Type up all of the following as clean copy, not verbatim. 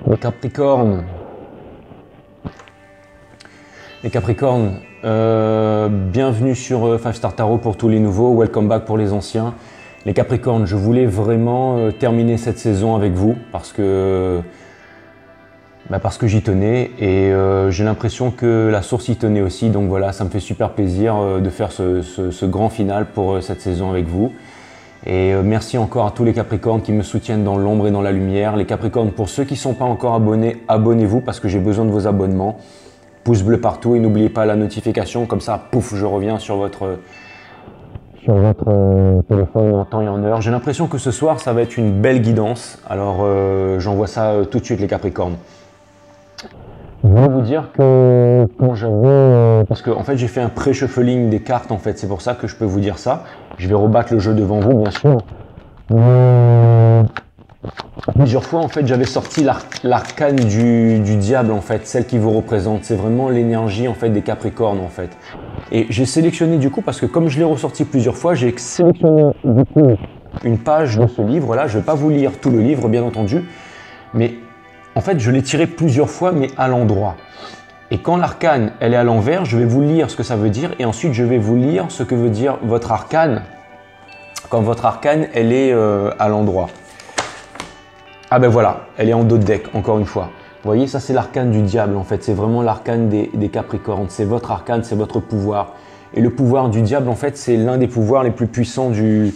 Les Capricornes. Les Capricornes, bienvenue sur 5 Star Tarot pour tous les nouveaux, welcome back pour les anciens. Les Capricornes, je voulais vraiment terminer cette saison avec vous parce que j'y tenais et j'ai l'impression que la source y tenait aussi. Donc voilà, ça me fait super plaisir de faire ce grand final pour cette saison avec vous. Et merci encore à tous les Capricornes qui me soutiennent dans l'ombre et dans la lumière. Les Capricornes, pour ceux qui ne sont pas encore abonnés, abonnez-vous parce que j'ai besoin de vos abonnements. Pouce bleu partout et n'oubliez pas la notification, comme ça, pouf, je reviens sur votre téléphone en temps et en heure. J'ai l'impression que ce soir, ça va être une belle guidance. Alors, j'envoie ça tout de suite, les Capricornes. Je voulais vous dire que quand j'avais... parce qu'en fait, j'ai fait un pré-shuffling des cartes, en fait. C'est pour ça que je peux vous dire ça. Je vais rebattre le jeu devant vous, bien sûr. Plusieurs fois, en fait, j'avais sorti l'arcane du diable, en fait, celle qui vous représente. C'est vraiment l'énergie, en fait, des Capricornes, en fait. Et j'ai sélectionné, du coup, parce que comme je l'ai ressorti plusieurs fois, j'ai sélectionné, du coup, une page de ce livre-là. Je ne vais pas vous lire tout le livre, bien entendu, mais en fait, je l'ai tiré plusieurs fois, mais à l'endroit. Et quand l'arcane, elle est à l'envers, je vais vous lire ce que ça veut dire, et ensuite, je vais vous lire ce que veut dire votre arcane, quand votre arcane, elle est à l'endroit. Ah ben voilà, elle est en dos de deck, encore une fois. Vous voyez, ça c'est l'arcane du diable en fait, c'est vraiment l'arcane des Capricornes, c'est votre arcane, c'est votre pouvoir. Et le pouvoir du diable en fait, c'est l'un des pouvoirs les plus puissants du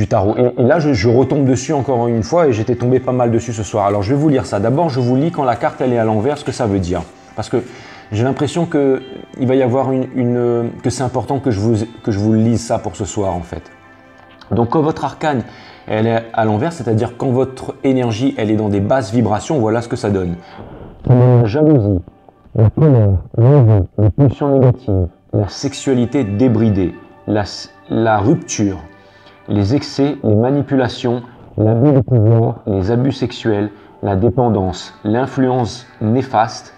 tarot. Et là, je retombe dessus encore une fois et j'étais tombé pas mal dessus ce soir. Alors je vais vous lire ça. D'abord, je vous lis quand la carte elle est à l'envers, ce que ça veut dire. Parce que j'ai l'impression qu'il va y avoir que c'est important que je vous lise ça pour ce soir en fait. Donc quand votre arcane elle est à l'envers, c'est-à-dire quand votre énergie elle est dans des basses vibrations, voilà ce que ça donne. La jalousie, la colère, l'envie, les pulsions négatives, la sexualité débridée, la rupture, les excès, les manipulations, l'abus de pouvoir, les abus sexuels, la dépendance, l'influence néfaste,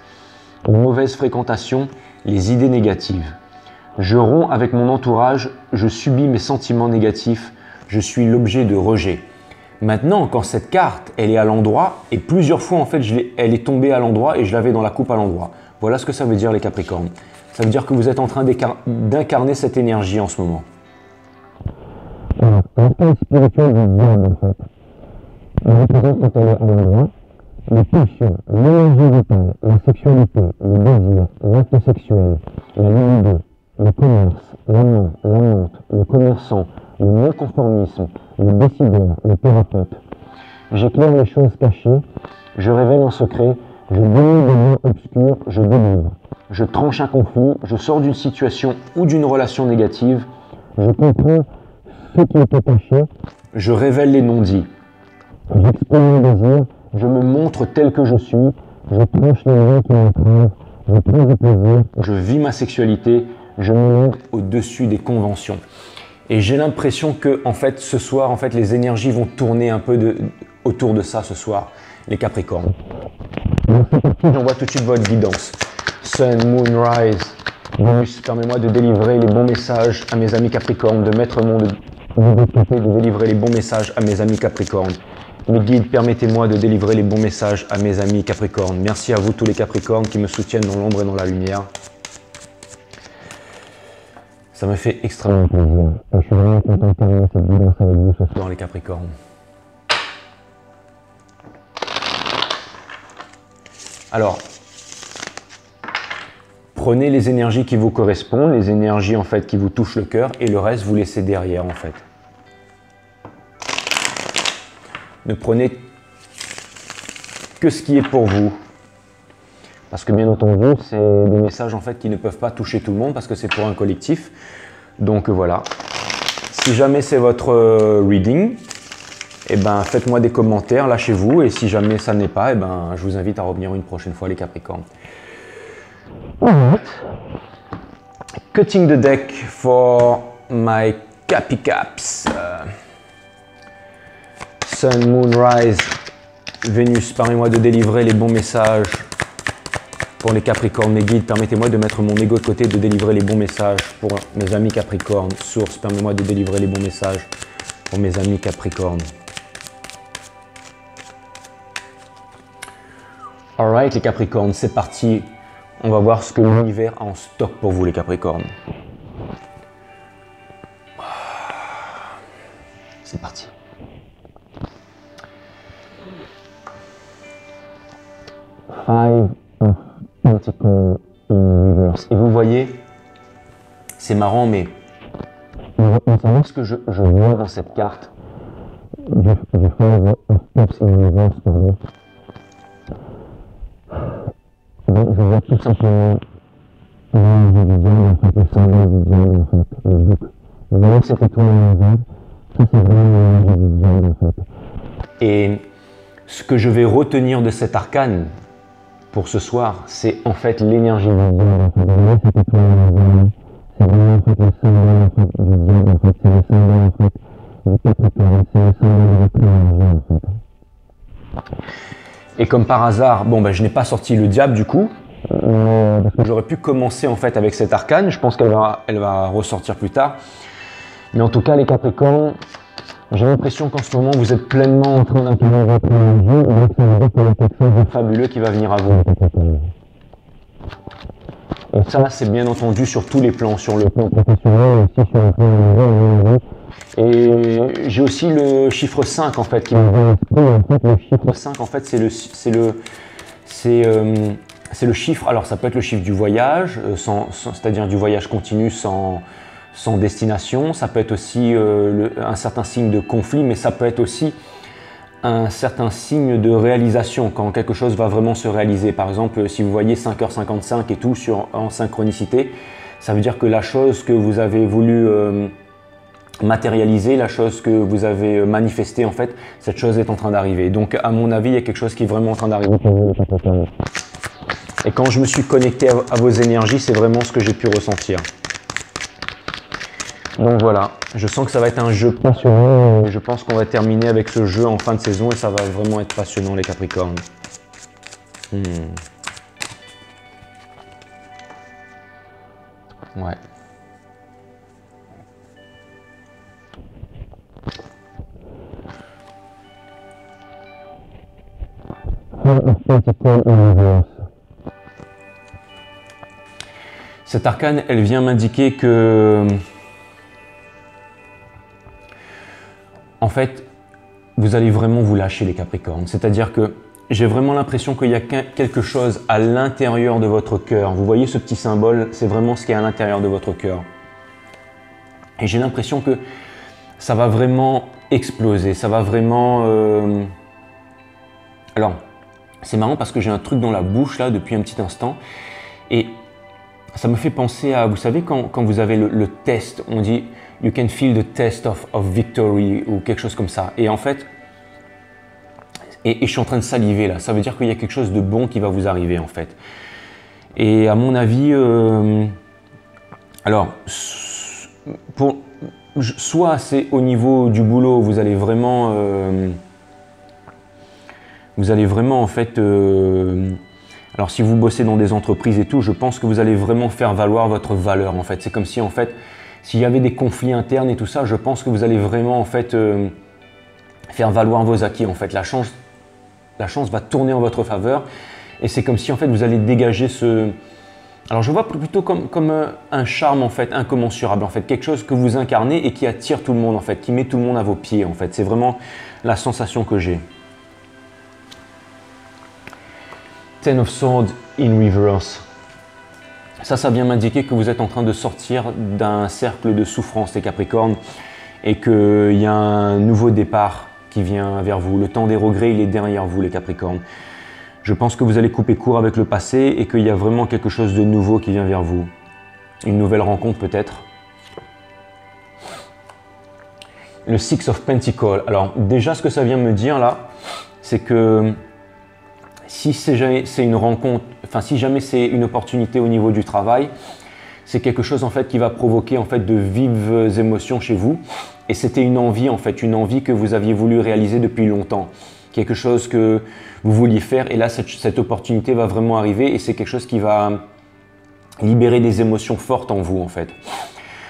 les mauvaises fréquentations, les idées négatives. Je romps avec mon entourage, je subis mes sentiments négatifs, je suis l'objet de rejet. Maintenant, quand cette carte, elle est à l'endroit, et plusieurs fois, en fait, elle est tombée à l'endroit et je l'avais dans la coupe à l'endroit. Voilà ce que ça veut dire, les Capricornes. Ça veut dire que vous êtes en train d'incarner cette énergie en ce moment. Alors, l'aspect spirituel du diable, en fait, elle représente quand elle est à l'endroit, les pulsions, l'énergie vitale, la sexualité, le désir, l'acte sexuel, la libido, le commerce, l'amant, l'amante, le commerçant, le non-conformisme, le décideur, le thérapeute. J'éclaire les choses cachées, je révèle un secret, je dénie des liens obscurs, je délivre. Je tranche un conflit, je sors d'une situation ou d'une relation négative, je comprends ce qui était caché, je révèle les non-dits. J'exprime mon désir, je me montre tel que je suis, je tranche les liens qui m'entravent, je prends du plaisir, je vis ma sexualité, je me montre au-dessus des conventions. Et j'ai l'impression que, en fait, ce soir, en fait, les énergies vont tourner un peu autour de ça ce soir, les Capricornes. J'envoie tout de suite votre guidance. Sun, Moon, Rise. Venus, permets-moi de délivrer les bons messages à mes amis Capricornes, de mettre mon de délivrer les bons messages à mes amis Capricornes. Mes guides, permettez-moi de délivrer les bons messages à mes amis Capricornes. Merci à vous tous les Capricornes qui me soutiennent dans l'ombre et dans la lumière. Ça me fait extrêmement plaisir. Et je suis vraiment content de terminer cette guidance avec vous ce soir, les Capricornes. Alors, prenez les énergies qui vous correspondent, les énergies en fait qui vous touchent le cœur, et le reste vous laissez derrière en fait. Ne prenez que ce qui est pour vous. Parce que bien entendu, c'est des messages en fait qui ne peuvent pas toucher tout le monde parce que c'est pour un collectif. Donc voilà. Si jamais c'est votre reading, eh ben, faites-moi des commentaires, lâchez-vous. Et si jamais ça n'est pas, eh ben, je vous invite à revenir une prochaine fois, les Capricornes. Cutting the deck for my Capi Caps. Sun, Moon, Rise, Vénus, permettez-moi de délivrer les bons messages pour les Capricornes. Mes guides, permettez-moi de mettre mon ego de côté, de délivrer les bons messages pour mes amis Capricornes. Source, permettez-moi de délivrer les bons messages pour mes amis Capricornes. Alright les Capricornes, c'est parti. On va voir ce que l'univers a en stock pour vous les Capricornes. C'est parti. Five of Pentacles in reverse. Et vous voyez, c'est marrant, mais vous savez ce que je vois dans cette carte du Five of Cups in reverse pour vous. Donc, je vois tout simplement l'énergie du diable, en fait, le symbole du diable, en fait, le boucle. Vous voyez cette étoile en vert, ça c'est vraiment l'énergie du diable, en fait. Et ce que je vais retenir de cet arcane pour ce soir, c'est en fait l'énergie du diable, en fait. Vous voyez cette étoile en vert, c'est vraiment en fait le symbole en fait, du diable, en fait. C'est le symbole en fait du Capricorne, c'est le symbole de votre énergie, en fait. Et comme par hasard, bon ben je n'ai pas sorti le diable du coup, parce que j'aurais pu commencer en fait avec cet arcane, je pense qu'elle va ressortir plus tard. Mais en tout cas les Capricornes, j'ai l'impression qu'en ce moment vous êtes pleinement en train d'acquérir votre énergie, donc ça veut dire qu'il y a quelque chose de fabuleux qui va venir à vous. Et ça c'est bien entendu sur tous les plans, sur le plan professionnel et aussi sur le plan amoureux. Et j'ai aussi le chiffre 5 en fait qui me vient à l'esprit. En fait, le chiffre 5 en fait c'est le chiffre, alors ça peut être le chiffre du voyage, c'est-à-dire du voyage continu sans destination, ça peut être aussi un certain signe de conflit, mais ça peut être aussi un certain signe de réalisation, quand quelque chose va vraiment se réaliser. Par exemple, si vous voyez 5h55 et tout en synchronicité, ça veut dire que la chose que vous avez voulu matérialiser, la chose que vous avez manifestée, en fait, cette chose est en train d'arriver. Donc, à mon avis, il y a quelque chose qui est vraiment en train d'arriver. Et quand je me suis connecté à vos énergies, c'est vraiment ce que j'ai pu ressentir. Donc voilà, je sens que ça va être un jeu passionnant. Je pense qu'on va terminer avec ce jeu en fin de saison et ça va vraiment être passionnant, les Capricornes. Ouais. Cette arcane, elle vient m'indiquer que, en fait, vous allez vraiment vous lâcher les Capricornes. C'est-à-dire que j'ai vraiment l'impression qu'il y a quelque chose à l'intérieur de votre cœur. Vous voyez ce petit symbole, c'est vraiment ce qui est à l'intérieur de votre cœur. Et j'ai l'impression que ça va vraiment exploser, ça va vraiment... Alors, c'est marrant parce que j'ai un truc dans la bouche là depuis un petit instant et ça me fait penser à, vous savez, quand vous avez le test, on dit « you can feel the test of victory » ou quelque chose comme ça. Et en fait, et je suis en train de saliver là, ça veut dire qu'il y a quelque chose de bon qui va vous arriver en fait. Et à mon avis, alors, soit c'est au niveau du boulot, vous allez vraiment en fait, alors si vous bossez dans des entreprises et tout, je pense que vous allez vraiment faire valoir votre valeur en fait. C'est comme si en fait, s'il y avait des conflits internes et tout ça, je pense que vous allez vraiment en fait faire valoir vos acquis en fait. La chance va tourner en votre faveur et c'est comme si en fait vous allez dégager ce... Alors je vois plutôt comme un charme en fait incommensurable en fait, quelque chose que vous incarnez et qui attire tout le monde en fait, qui met tout le monde à vos pieds en fait. C'est vraiment la sensation que j'ai. Ten of Swords in reverse. Ça vient m'indiquer que vous êtes en train de sortir d'un cercle de souffrance, les Capricornes, et qu'il y a un nouveau départ qui vient vers vous. Le temps des regrets, il est derrière vous, les Capricornes. Je pense que vous allez couper court avec le passé et qu'il y a vraiment quelque chose de nouveau qui vient vers vous. Une nouvelle rencontre peut-être. Le Six of Pentacles. Alors déjà, ce que ça vient me dire là, c'est que si c'est une rencontre, enfin si jamais c'est une opportunité au niveau du travail, c'est quelque chose en fait qui va provoquer en fait de vives émotions chez vous. Et c'était une envie en fait, une envie que vous aviez voulu réaliser depuis longtemps. Quelque chose que vous vouliez faire et là cette opportunité va vraiment arriver et c'est quelque chose qui va libérer des émotions fortes en vous en fait.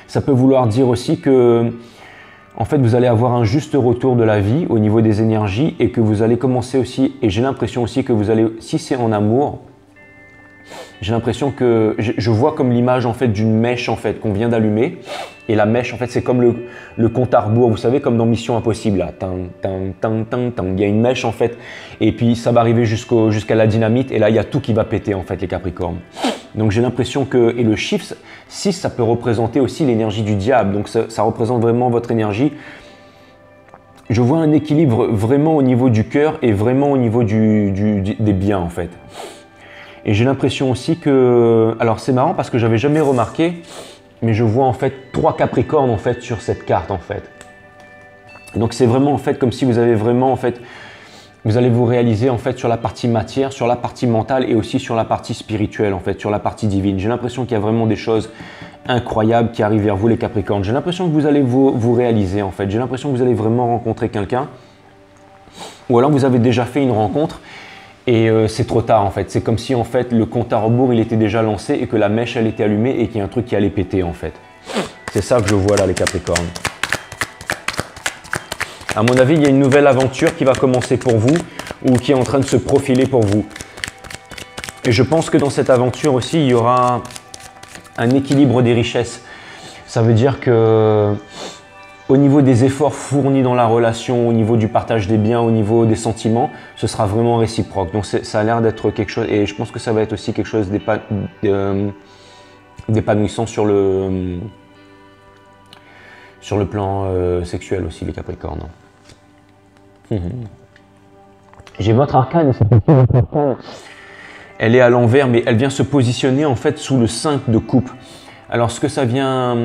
Ça peut vouloir dire aussi que en fait, vous allez avoir un juste retour de la vie au niveau des énergies et que vous allez commencer aussi, et j'ai l'impression aussi que vous allez, si c'est en amour, j'ai l'impression que, je vois comme l'image en fait d'une mèche en fait qu'on vient d'allumer, et la mèche en fait c'est comme le compte à rebours, vous savez, comme dans Mission Impossible là, tang, tang, tang, tang, tang. Il y a une mèche en fait, et puis ça va arriver jusqu'à la dynamite, et là il y a tout qui va péter en fait les Capricornes. Donc j'ai l'impression que, et le chiffre 6 ça peut représenter aussi l'énergie du diable, donc ça représente vraiment votre énergie. Je vois un équilibre vraiment au niveau du cœur et vraiment au niveau des biens en fait. Et j'ai l'impression aussi que, alors c'est marrant parce que j'avais jamais remarqué, mais je vois en fait 3 Capricornes en fait sur cette carte en fait. Donc c'est vraiment en fait comme si vous avez vraiment en fait, vous allez vous réaliser en fait sur la partie matière, sur la partie mentale et aussi sur la partie spirituelle en fait, sur la partie divine. J'ai l'impression qu'il y a vraiment des choses incroyables qui arrivent vers vous les Capricornes. J'ai l'impression que vous allez vous réaliser en fait. J'ai l'impression que vous allez vraiment rencontrer quelqu'un, ou alors vous avez déjà fait une rencontre. Et c'est trop tard en fait, c'est comme si en fait le compte à rebours il était déjà lancé et que la mèche elle était allumée et qu'il y a un truc qui allait péter en fait. C'est ça que je vois là les Capricornes. À mon avis, il y a une nouvelle aventure qui va commencer pour vous ou qui est en train de se profiler pour vous. Et je pense que dans cette aventure aussi, il y aura un équilibre des richesses. Ça veut dire que au niveau des efforts fournis dans la relation, au niveau du partage des biens, au niveau des sentiments, ce sera vraiment réciproque. Donc ça a l'air d'être quelque chose, et je pense que ça va être aussi quelque chose d'épanouissant sur le plan sexuel aussi, les Capricornes. J'ai votre arcane, elle est à l'envers, mais elle vient se positionner en fait sous le 5 de coupe. Alors ce que ça vient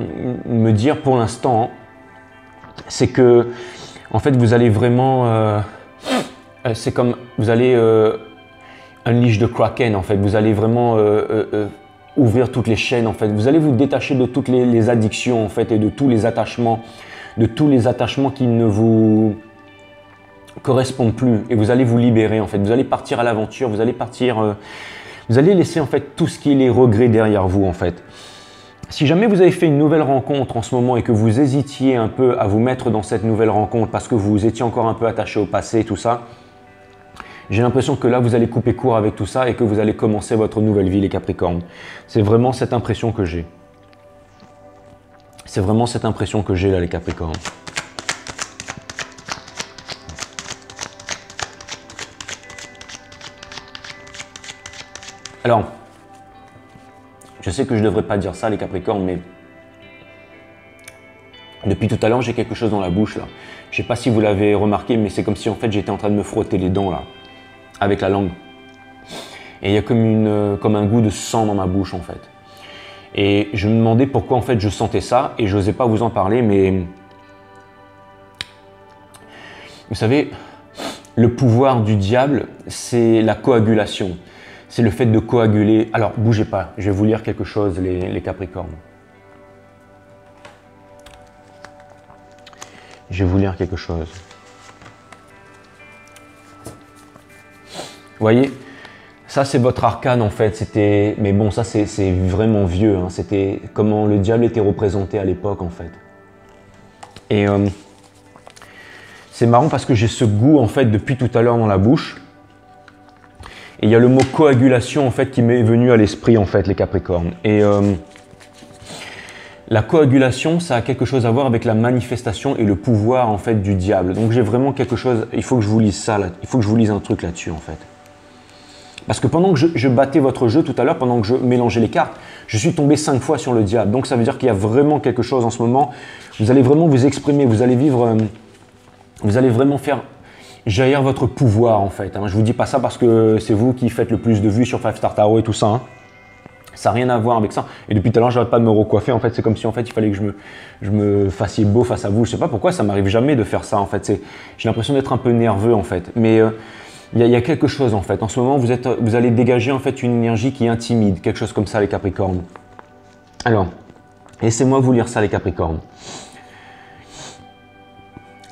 me dire pour l'instant, c'est que en fait vous allez vraiment, c'est comme vous allez unleash the kraken en fait, vous allez vraiment ouvrir toutes les chaînes en fait, vous allez vous détacher de toutes les addictions en fait et de tous les attachements qui ne vous correspondent plus, et vous allez vous libérer en fait, vous allez partir à l'aventure, vous allez partir, vous allez laisser en fait tout ce qui est les regrets derrière vous en fait. Si jamais vous avez fait une nouvelle rencontre en ce moment et que vous hésitiez un peu à vous mettre dans cette nouvelle rencontre parce que vous étiez encore un peu attaché au passé, tout ça, j'ai l'impression que là, vous allez couper court avec tout ça et que vous allez commencer votre nouvelle vie, les Capricornes. C'est vraiment cette impression que j'ai. C'est vraiment cette impression que j'ai là, les Capricornes. Alors, je sais que je ne devrais pas dire ça les Capricornes, mais depuis tout à l'heure j'ai quelque chose dans la bouche là. Je ne sais pas si vous l'avez remarqué, mais c'est comme si en fait j'étais en train de me frotter les dents là, avec la langue. Et il y a comme un goût de sang dans ma bouche en fait. Et je me demandais pourquoi en fait je sentais ça et je n'osais pas vous en parler, mais vous savez, le pouvoir du diable, c'est la coagulation. C'est le fait de coaguler. Alors, bougez pas, je vais vous lire quelque chose, les Capricornes. Je vais vous lire quelque chose. Vous voyez, ça c'est votre arcane en fait. C'était, mais bon, ça c'est vraiment vieux. Hein. C'était comment le diable était représenté à l'époque en fait. Et c'est marrant parce que j'ai ce goût en fait depuis tout à l'heure dans la bouche. Et il y a le mot coagulation en fait qui m'est venu à l'esprit en fait, les Capricornes. Et la coagulation, ça a quelque chose à voir avec la manifestation et le pouvoir en fait du diable. Donc j'ai vraiment quelque chose, il faut que je vous lise ça, là. Il faut que je vous lise un truc là-dessus en fait. Parce que pendant que je battais votre jeu tout à l'heure, pendant que je mélangeais les cartes, je suis tombé 5 fois sur le diable. Donc ça veut dire qu'il y a vraiment quelque chose en ce moment. Vous allez vraiment vous exprimer, vous allez vivre, vous allez vraiment faire jaillir votre pouvoir en fait. Hein. Je vous dis pas ça parce que c'est vous qui faites le plus de vues sur 5 Star Tarot et tout ça. Hein. Ça n'a rien à voir avec ça. Et depuis tout à l'heure, j'arrête pas de me recoiffer. En fait, c'est comme si en fait, il fallait que je me fassiez beau face à vous. Je sais pas pourquoi, ça m'arrive jamais de faire ça en fait. J'ai l'impression d'être un peu nerveux en fait. Mais il y a quelque chose en fait. En ce moment, vous allez dégager en fait une énergie qui est intimide. Quelque chose comme ça, les Capricornes. Alors, laissez-moi vous lire ça, les Capricornes.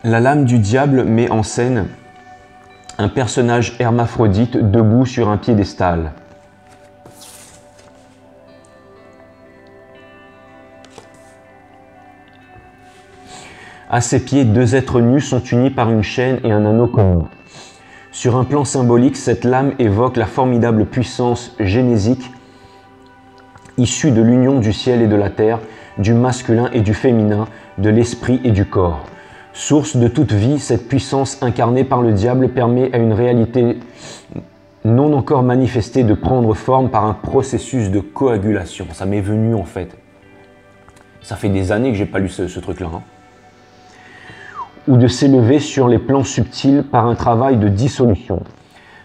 La lame du diable met en scène un personnage hermaphrodite debout sur un piédestal. À ses pieds, deux êtres nus sont unis par une chaîne et un anneau commun. Sur un plan symbolique, cette lame évoque la formidable puissance génésique issue de l'union du ciel et de la terre, du masculin et du féminin, de l'esprit et du corps. Source de toute vie, cette puissance incarnée par le diable permet à une réalité non encore manifestée de prendre forme par un processus de coagulation. Ça m'est venu en fait. Ça fait des années que j'ai pas lu ce truc-là. Ou de s'élever sur les plans subtils par un travail de dissolution.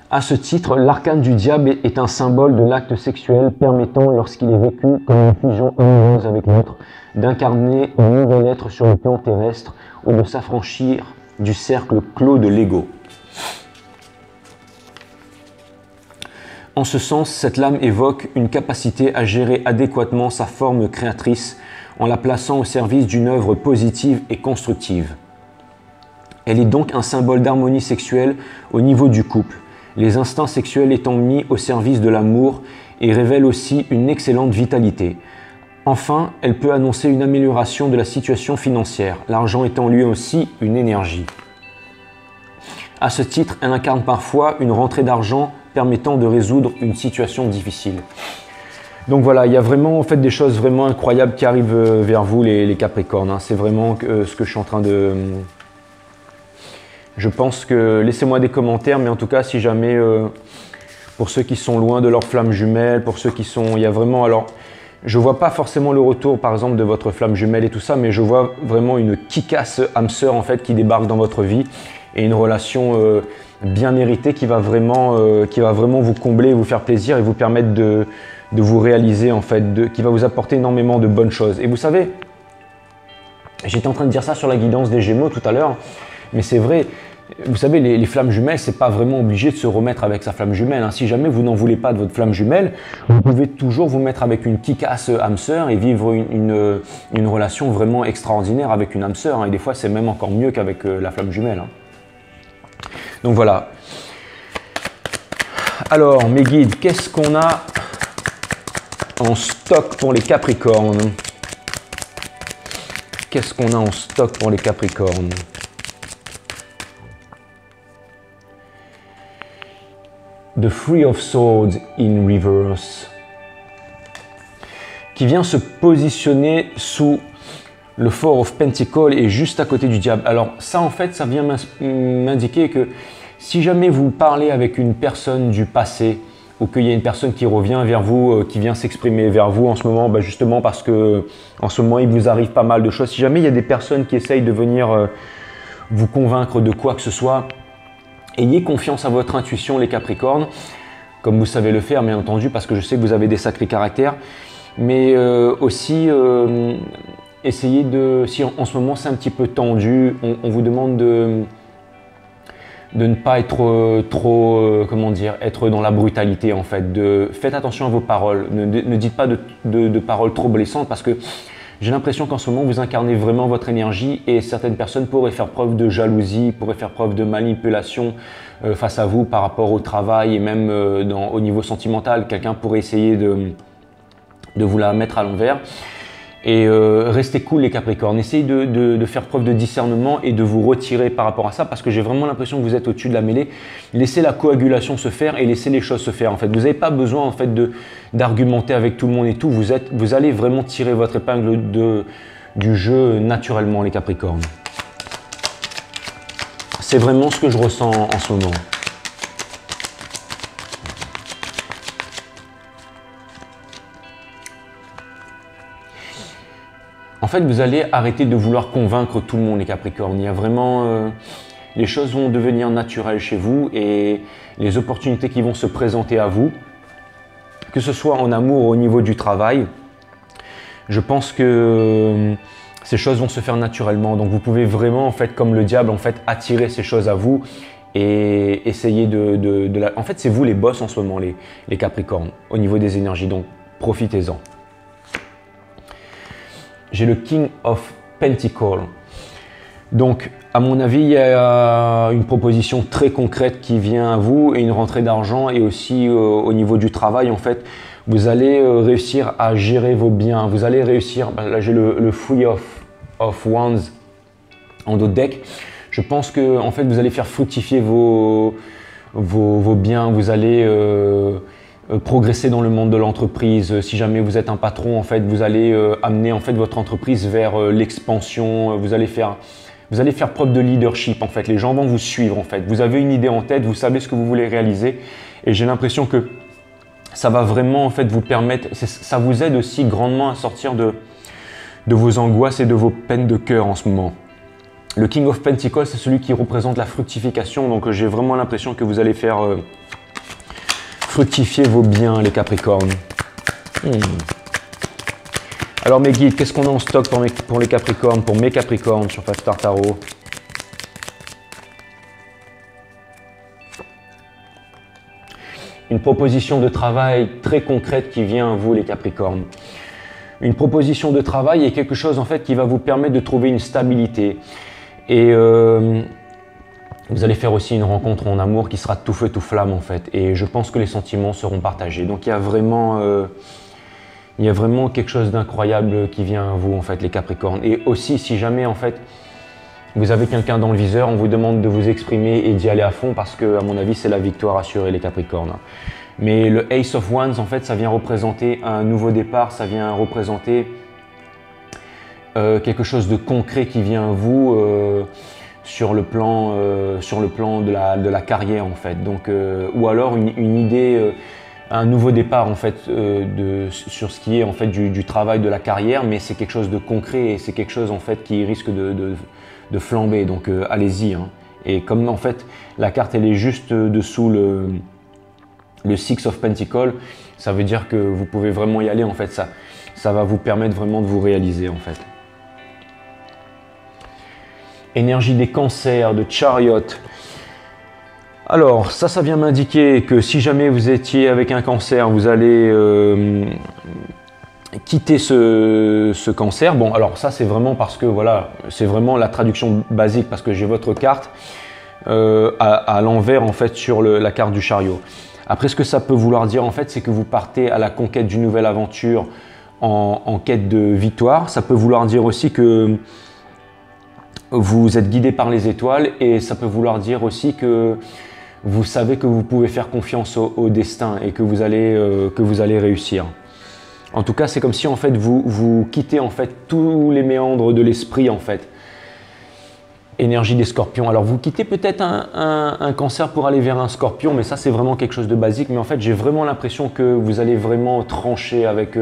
À ce titre, l'arcane du diable est un symbole de l'acte sexuel permettant, lorsqu'il est vécu comme une fusion amoureuse avec l'autre, d'incarner un nouvel être sur le plan terrestre ou de s'affranchir du cercle clos de l'ego. En ce sens, cette lame évoque une capacité à gérer adéquatement sa forme créatrice en la plaçant au service d'une œuvre positive et constructive. Elle est donc un symbole d'harmonie sexuelle au niveau du couple, les instincts sexuels étant mis au service de l'amour et révèle aussi une excellente vitalité. Enfin, elle peut annoncer une amélioration de la situation financière, l'argent étant lui aussi une énergie. À ce titre, elle incarne parfois une rentrée d'argent permettant de résoudre une situation difficile. Donc voilà, il y a vraiment en fait des choses vraiment incroyables qui arrivent vers vous les Capricornes. C'est vraiment ce que je suis en train de... Je pense que, laissez-moi des commentaires, mais en tout cas, si jamais, pour ceux qui sont loin de leur flamme jumelle, pour ceux qui sont, il y a vraiment, alors, je vois pas forcément le retour, par exemple, de votre flamme jumelle et tout ça, mais je vois vraiment une kick-ass âme sœur, en fait, qui débarque dans votre vie, et une relation bien méritée qui va vraiment vous combler, vous faire plaisir et vous permettre de vous réaliser, en fait, qui va vous apporter énormément de bonnes choses. Et vous savez, j'étais en train de dire ça sur la guidance des Gémeaux tout à l'heure, mais c'est vrai, vous savez, les flammes jumelles, c'est pas vraiment obligé de se remettre avec sa flamme jumelle. Si jamais vous n'en voulez pas de votre flamme jumelle, vous pouvez toujours vous mettre avec une kick-ass âme sœur et vivre une relation vraiment extraordinaire avec une âme sœur. Et des fois, c'est même encore mieux qu'avec la flamme jumelle. Donc voilà. Alors, mes guides, qu'est-ce qu'on a en stock pour les Capricornes? Qu'est-ce qu'on a en stock pour les Capricornes? The Three of Swords in reverse, qui vient se positionner sous le Four of Pentacles et juste à côté du diable. Alors ça, en fait, ça vient m'indiquer que si jamais vous parlez avec une personne du passé ou qu'il y a une personne qui revient vers vous, qui vient s'exprimer vers vous en ce moment, justement parce que en ce moment, il vous arrive pas mal de choses. Si jamais il y a des personnes qui essayent de venir vous convaincre de quoi que ce soit, ayez confiance à votre intuition, les Capricornes, comme vous savez le faire, bien entendu, parce que je sais que vous avez des sacrés caractères. Mais aussi, essayez de, si en ce moment c'est un petit peu tendu, on vous demande de ne pas être trop, comment dire, être dans la brutalité en fait. Faites attention à vos paroles, ne dites pas de paroles trop blessantes parce que j'ai l'impression qu'en ce moment, vous incarnez vraiment votre énergie et certaines personnes pourraient faire preuve de jalousie, pourraient faire preuve de manipulation face à vous par rapport au travail et même au niveau sentimental. Quelqu'un pourrait essayer de vous la mettre à l'envers. Et restez cool les Capricornes, essayez de faire preuve de discernement et de vous retirer par rapport à ça parce que j'ai vraiment l'impression que vous êtes au-dessus de la mêlée. Laissez la coagulation se faire et laissez les choses se faire en fait. Vous n'avez pas besoin en fait d'argumenter avec tout le monde et tout. Vous allez vraiment tirer votre épingle du jeu naturellement les Capricornes. C'est vraiment ce que je ressens en ce moment. En fait, vous allez arrêter de vouloir convaincre tout le monde, les Capricornes. Il y a vraiment... les choses vont devenir naturelles chez vous et les opportunités qui vont se présenter à vous, que ce soit en amour ou au niveau du travail, je pense que ces choses vont se faire naturellement. Donc, vous pouvez vraiment, en fait, comme le diable, en fait, attirer ces choses à vous et essayer En fait, c'est vous les boss en ce moment, les Capricornes, au niveau des énergies. Donc, profitez-en. J'ai le King of Pentacles. Donc, à mon avis, il y a une proposition très concrète qui vient à vous et une rentrée d'argent et aussi au niveau du travail, en fait, vous allez réussir à gérer vos biens. Vous allez réussir, là j'ai le Three of Wands en dos de deck. Je pense que en fait, vous allez faire fructifier vos biens, vous allez progresser dans le monde de l'entreprise. Si jamais vous êtes un patron, en fait, vous allez amener en fait votre entreprise vers l'expansion. Vous allez faire preuve de leadership. En fait, les gens vont vous suivre. En fait, vous avez une idée en tête, vous savez ce que vous voulez réaliser, et j'ai l'impression que ça va vraiment en fait vous permettre. Ça vous aide aussi grandement à sortir de vos angoisses et de vos peines de cœur en ce moment. Le King of Pentacles, c'est celui qui représente la fructification. Donc, j'ai vraiment l'impression que vous allez faire fructifier vos biens, les Capricornes. Alors mes guides, qu'est-ce qu'on a en stock pour les Capricornes, pour mes Capricornes sur 5 Star Tarot? Une proposition de travail très concrète qui vient à vous, les Capricornes. Une proposition de travail est quelque chose en fait qui va vous permettre de trouver une stabilité. Et vous allez faire aussi une rencontre en amour qui sera tout feu tout flamme en fait. Et je pense que les sentiments seront partagés. Donc il y a vraiment quelque chose d'incroyable qui vient à vous en fait, les Capricornes. Et aussi, si jamais en fait vous avez quelqu'un dans le viseur, on vous demande de vous exprimer et d'y aller à fond parce que, à mon avis, c'est la victoire assurée, les Capricornes. Mais le Ace of Wands, en fait, ça vient représenter un nouveau départ, ça vient représenter quelque chose de concret qui vient à vous sur le plan de la carrière, en fait. Donc, ou alors une idée, un nouveau départ, en fait, sur ce qui est en fait du travail de la carrière, mais c'est quelque chose de concret et c'est quelque chose en fait qui risque de flamber. Donc, allez-y. Hein. Et comme en fait la carte elle est juste dessous le Six of Pentacles, ça veut dire que vous pouvez vraiment y aller en fait. Ça va vous permettre vraiment de vous réaliser en fait. Énergie des cancers, de Chariot. Alors ça vient m'indiquer que si jamais vous étiez avec un cancer, vous allez quitter ce cancer. Bon, alors ça c'est vraiment parce que voilà, c'est vraiment la traduction basique parce que j'ai votre carte à l'envers en fait sur la carte du chariot. Après, ce que ça peut vouloir dire en fait, c'est que vous partez à la conquête d'une nouvelle aventure en quête de victoire. Ça peut vouloir dire aussi que vous êtes guidé par les étoiles et ça peut vouloir dire aussi que vous savez que vous pouvez faire confiance au destin et que vous allez réussir. En tout cas, c'est comme si en fait vous quittez en fait tous les méandres de l'esprit en fait. Énergie des scorpions. Alors vous quittez peut-être un cancer pour aller vers un scorpion, mais ça c'est vraiment quelque chose de basique. Mais en fait, j'ai vraiment l'impression que vous allez vraiment trancher avec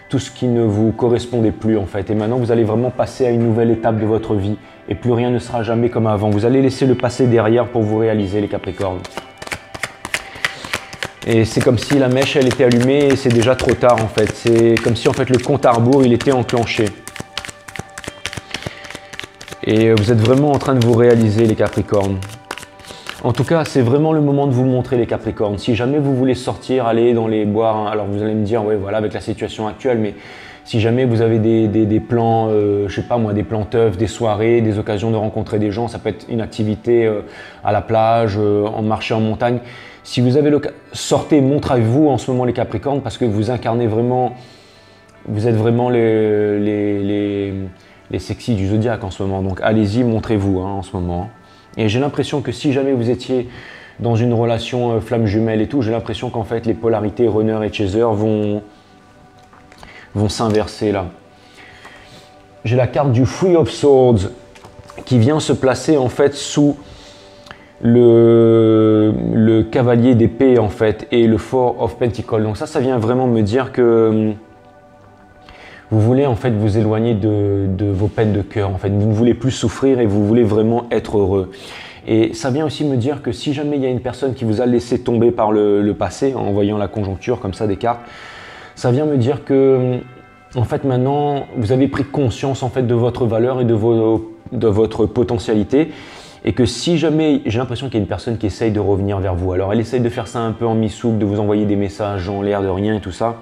tout ce qui ne vous correspondait plus en fait. Et maintenant, vous allez vraiment passer à une nouvelle étape de votre vie et plus rien ne sera jamais comme avant. Vous allez laisser le passé derrière pour vous réaliser, les Capricornes. Et c'est comme si la mèche elle était allumée et c'est déjà trop tard en fait. C'est comme si en fait le compte à rebours il était enclenché. Et vous êtes vraiment en train de vous réaliser, les Capricornes. En tout cas, c'est vraiment le moment de vous montrer, les Capricornes. Si jamais vous voulez sortir, aller dans les boires, hein, alors vous allez me dire, ouais, voilà, avec la situation actuelle, mais si jamais vous avez des plans, je sais pas moi, des plans teufs, des soirées, des occasions de rencontrer des gens, ça peut être une activité à la plage, en marché en montagne. Si vous avez l'occasion, sortez, montrez-vous en ce moment, les Capricornes, parce que vous incarnez vraiment, vous êtes vraiment les sexy du zodiaque en ce moment. Donc allez-y, montrez-vous hein, en ce moment. Et j'ai l'impression que si jamais vous étiez dans une relation flamme jumelle et tout, j'ai l'impression qu'en fait les polarités runner et chaser vont s'inverser là. J'ai la carte du Three of Swords qui vient se placer en fait sous le cavalier d'épée en fait et le Four of Pentacles. Donc ça vient vraiment me dire que vous voulez en fait vous éloigner de vos peines de cœur. En fait, vous ne voulez plus souffrir et vous voulez vraiment être heureux. Et ça vient aussi me dire que si jamais il y a une personne qui vous a laissé tomber par le passé, en voyant la conjoncture comme ça des cartes, ça vient me dire que en fait maintenant vous avez pris conscience en fait de votre valeur et de votre potentialité. Et que si jamais, j'ai l'impression qu'il y a une personne qui essaye de revenir vers vous. Alors elle essaye de faire ça un peu en mi-soupe, de vous envoyer des messages en l'air de rien et tout ça.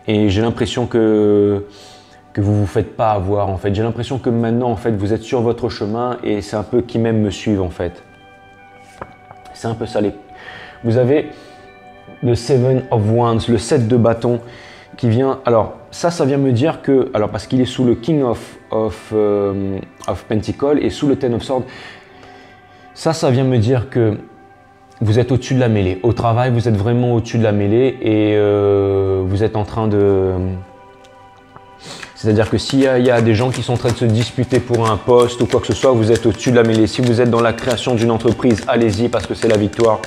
Et j'ai l'impression que vous ne vous faites pas avoir en fait. J'ai l'impression que maintenant en fait vous êtes sur votre chemin et c'est un peu qui même me suivent en fait. C'est un peu ça. Vous avez le Seven of Wands, le 7 de bâton, qui vient, alors ça vient me dire que, alors parce qu'il est sous le King of Pentacles et sous le Ten of Swords, ça vient me dire que vous êtes au-dessus de la mêlée. Au travail, vous êtes vraiment au-dessus de la mêlée et vous êtes en train de... C'est-à-dire que s'il y a des gens qui sont en train de se disputer pour un poste ou quoi que ce soit, vous êtes au-dessus de la mêlée. Si vous êtes dans la création d'une entreprise, allez-y parce que c'est la victoire.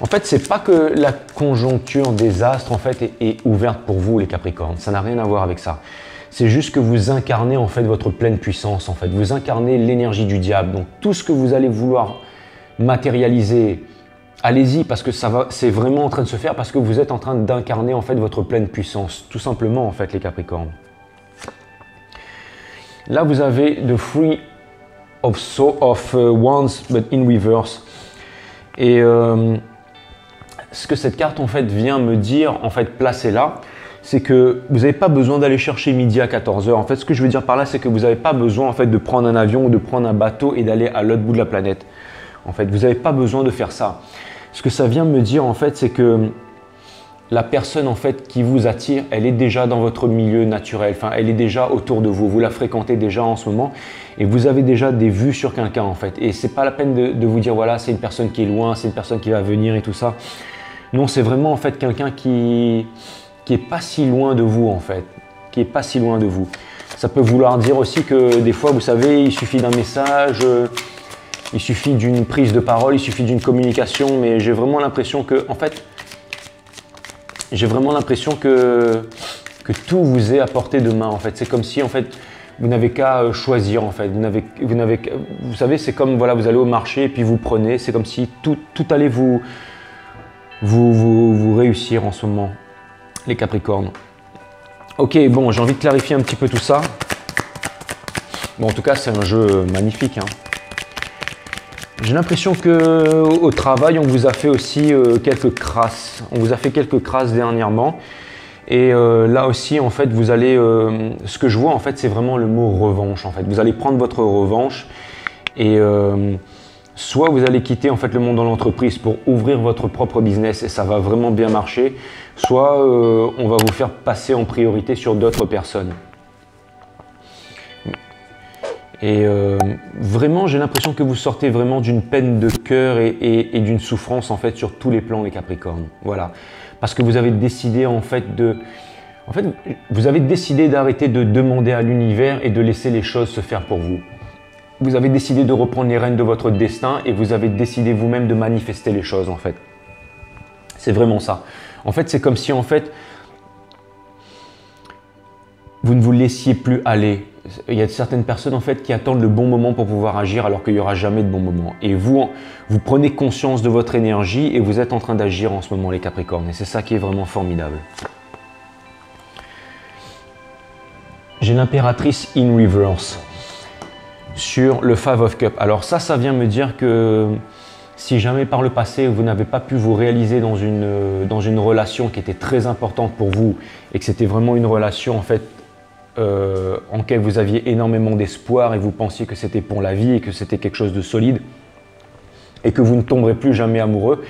En fait, c'est pas que la conjoncture des astres en fait est ouverte pour vous les Capricornes. Ça n'a rien à voir avec ça. C'est juste que vous incarnez en fait votre pleine puissance en fait. Vous incarnez l'énergie du diable. Donc tout ce que vous allez vouloir matérialiser, allez-y parce que c'est vraiment en train de se faire parce que vous êtes en train d'incarner en fait votre pleine puissance, tout simplement en fait les Capricornes. Là vous avez the Three of Wands but in reverse et ce que cette carte en fait vient me dire en fait placée là, c'est que vous n'avez pas besoin d'aller chercher midi à 14 h. En fait, ce que je veux dire par là, c'est que vous n'avez pas besoin en fait de prendre un avion ou de prendre un bateau et d'aller à l'autre bout de la planète. En fait, vous n'avez pas besoin de faire ça. Ce que ça vient me dire en fait, c'est que la personne en fait qui vous attire, elle est déjà dans votre milieu naturel. Enfin, elle est déjà autour de vous. Vous la fréquentez déjà en ce moment et vous avez déjà des vues sur quelqu'un en fait. Et c'est pas la peine de vous dire voilà, c'est une personne qui est loin, c'est une personne qui va venir et tout ça. Non, c'est vraiment en fait quelqu'un qui est pas si loin de vous en fait, qui est pas si loin de vous. Ça peut vouloir dire aussi que des fois, vous savez, il suffit d'un message. Il suffit d'une prise de parole, il suffit d'une communication, mais j'ai vraiment l'impression que, en fait, tout vous est à portée de main. En fait, c'est comme si, en fait, vous n'avez qu'à choisir. En fait, vous savez, c'est comme voilà, vous allez au marché et puis vous prenez. C'est comme si tout allait vous réussir en ce moment, les Capricornes. Ok, bon, j'ai envie de clarifier un petit peu tout ça. Bon, en tout cas, c'est un jeu magnifique, hein. J'ai l'impression qu'au travail, on vous a fait aussi quelques crasses. On vous a fait quelques crasses dernièrement. Et là aussi, en fait, vous allez... ce que je vois, en fait, c'est vraiment le mot revanche. En fait, vous allez prendre votre revanche et soit vous allez quitter en fait le monde dans l'entreprise pour ouvrir votre propre business et ça va vraiment bien marcher. Soit on va vous faire passer en priorité sur d'autres personnes. Et vraiment, j'ai l'impression que vous sortez vraiment d'une peine de cœur et d'une souffrance en fait sur tous les plans les Capricornes. Voilà, parce que vous avez décidé vous avez décidé d'arrêter de demander à l'univers et de laisser les choses se faire pour vous. Vous avez décidé de reprendre les rênes de votre destin et vous avez décidé vous-même de manifester les choses en fait. C'est vraiment ça. En fait, c'est comme si en fait vous ne vous laissiez plus aller. Il y a certaines personnes en fait qui attendent le bon moment pour pouvoir agir alors qu'il n'y aura jamais de bon moment. Et vous prenez conscience de votre énergie et vous êtes en train d'agir en ce moment les Capricornes. Et c'est ça qui est vraiment formidable. J'ai l'impératrice in reverse sur le Five of Cups. Alors ça vient me dire que si jamais par le passé vous n'avez pas pu vous réaliser dans une relation qui était très importante pour vous et que c'était vraiment une relation en fait en laquelle vous aviez énormément d'espoir et vous pensiez que c'était pour la vie et que c'était quelque chose de solide et que vous ne tomberez plus jamais amoureux,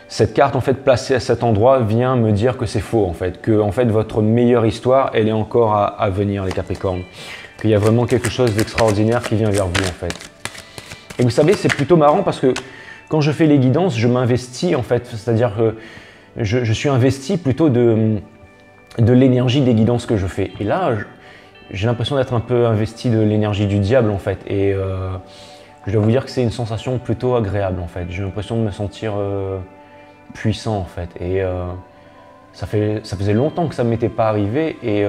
cette carte en fait placée à cet endroit vient me dire que c'est faux en fait, que en fait votre meilleure histoire elle est encore à venir les Capricornes, qu'il y a vraiment quelque chose d'extraordinaire qui vient vers vous en fait. Et vous savez, c'est plutôt marrant parce que quand je fais les guidances, je m'investis en fait, c'est-à-dire que je suis investi plutôt de l'énergie des guidances que je fais. Et là, j'ai l'impression d'être un peu investi de l'énergie du diable en fait. Et je dois vous dire que c'est une sensation plutôt agréable en fait. J'ai l'impression de me sentir puissant en fait. Et ça faisait longtemps que ça ne m'était pas arrivé. Et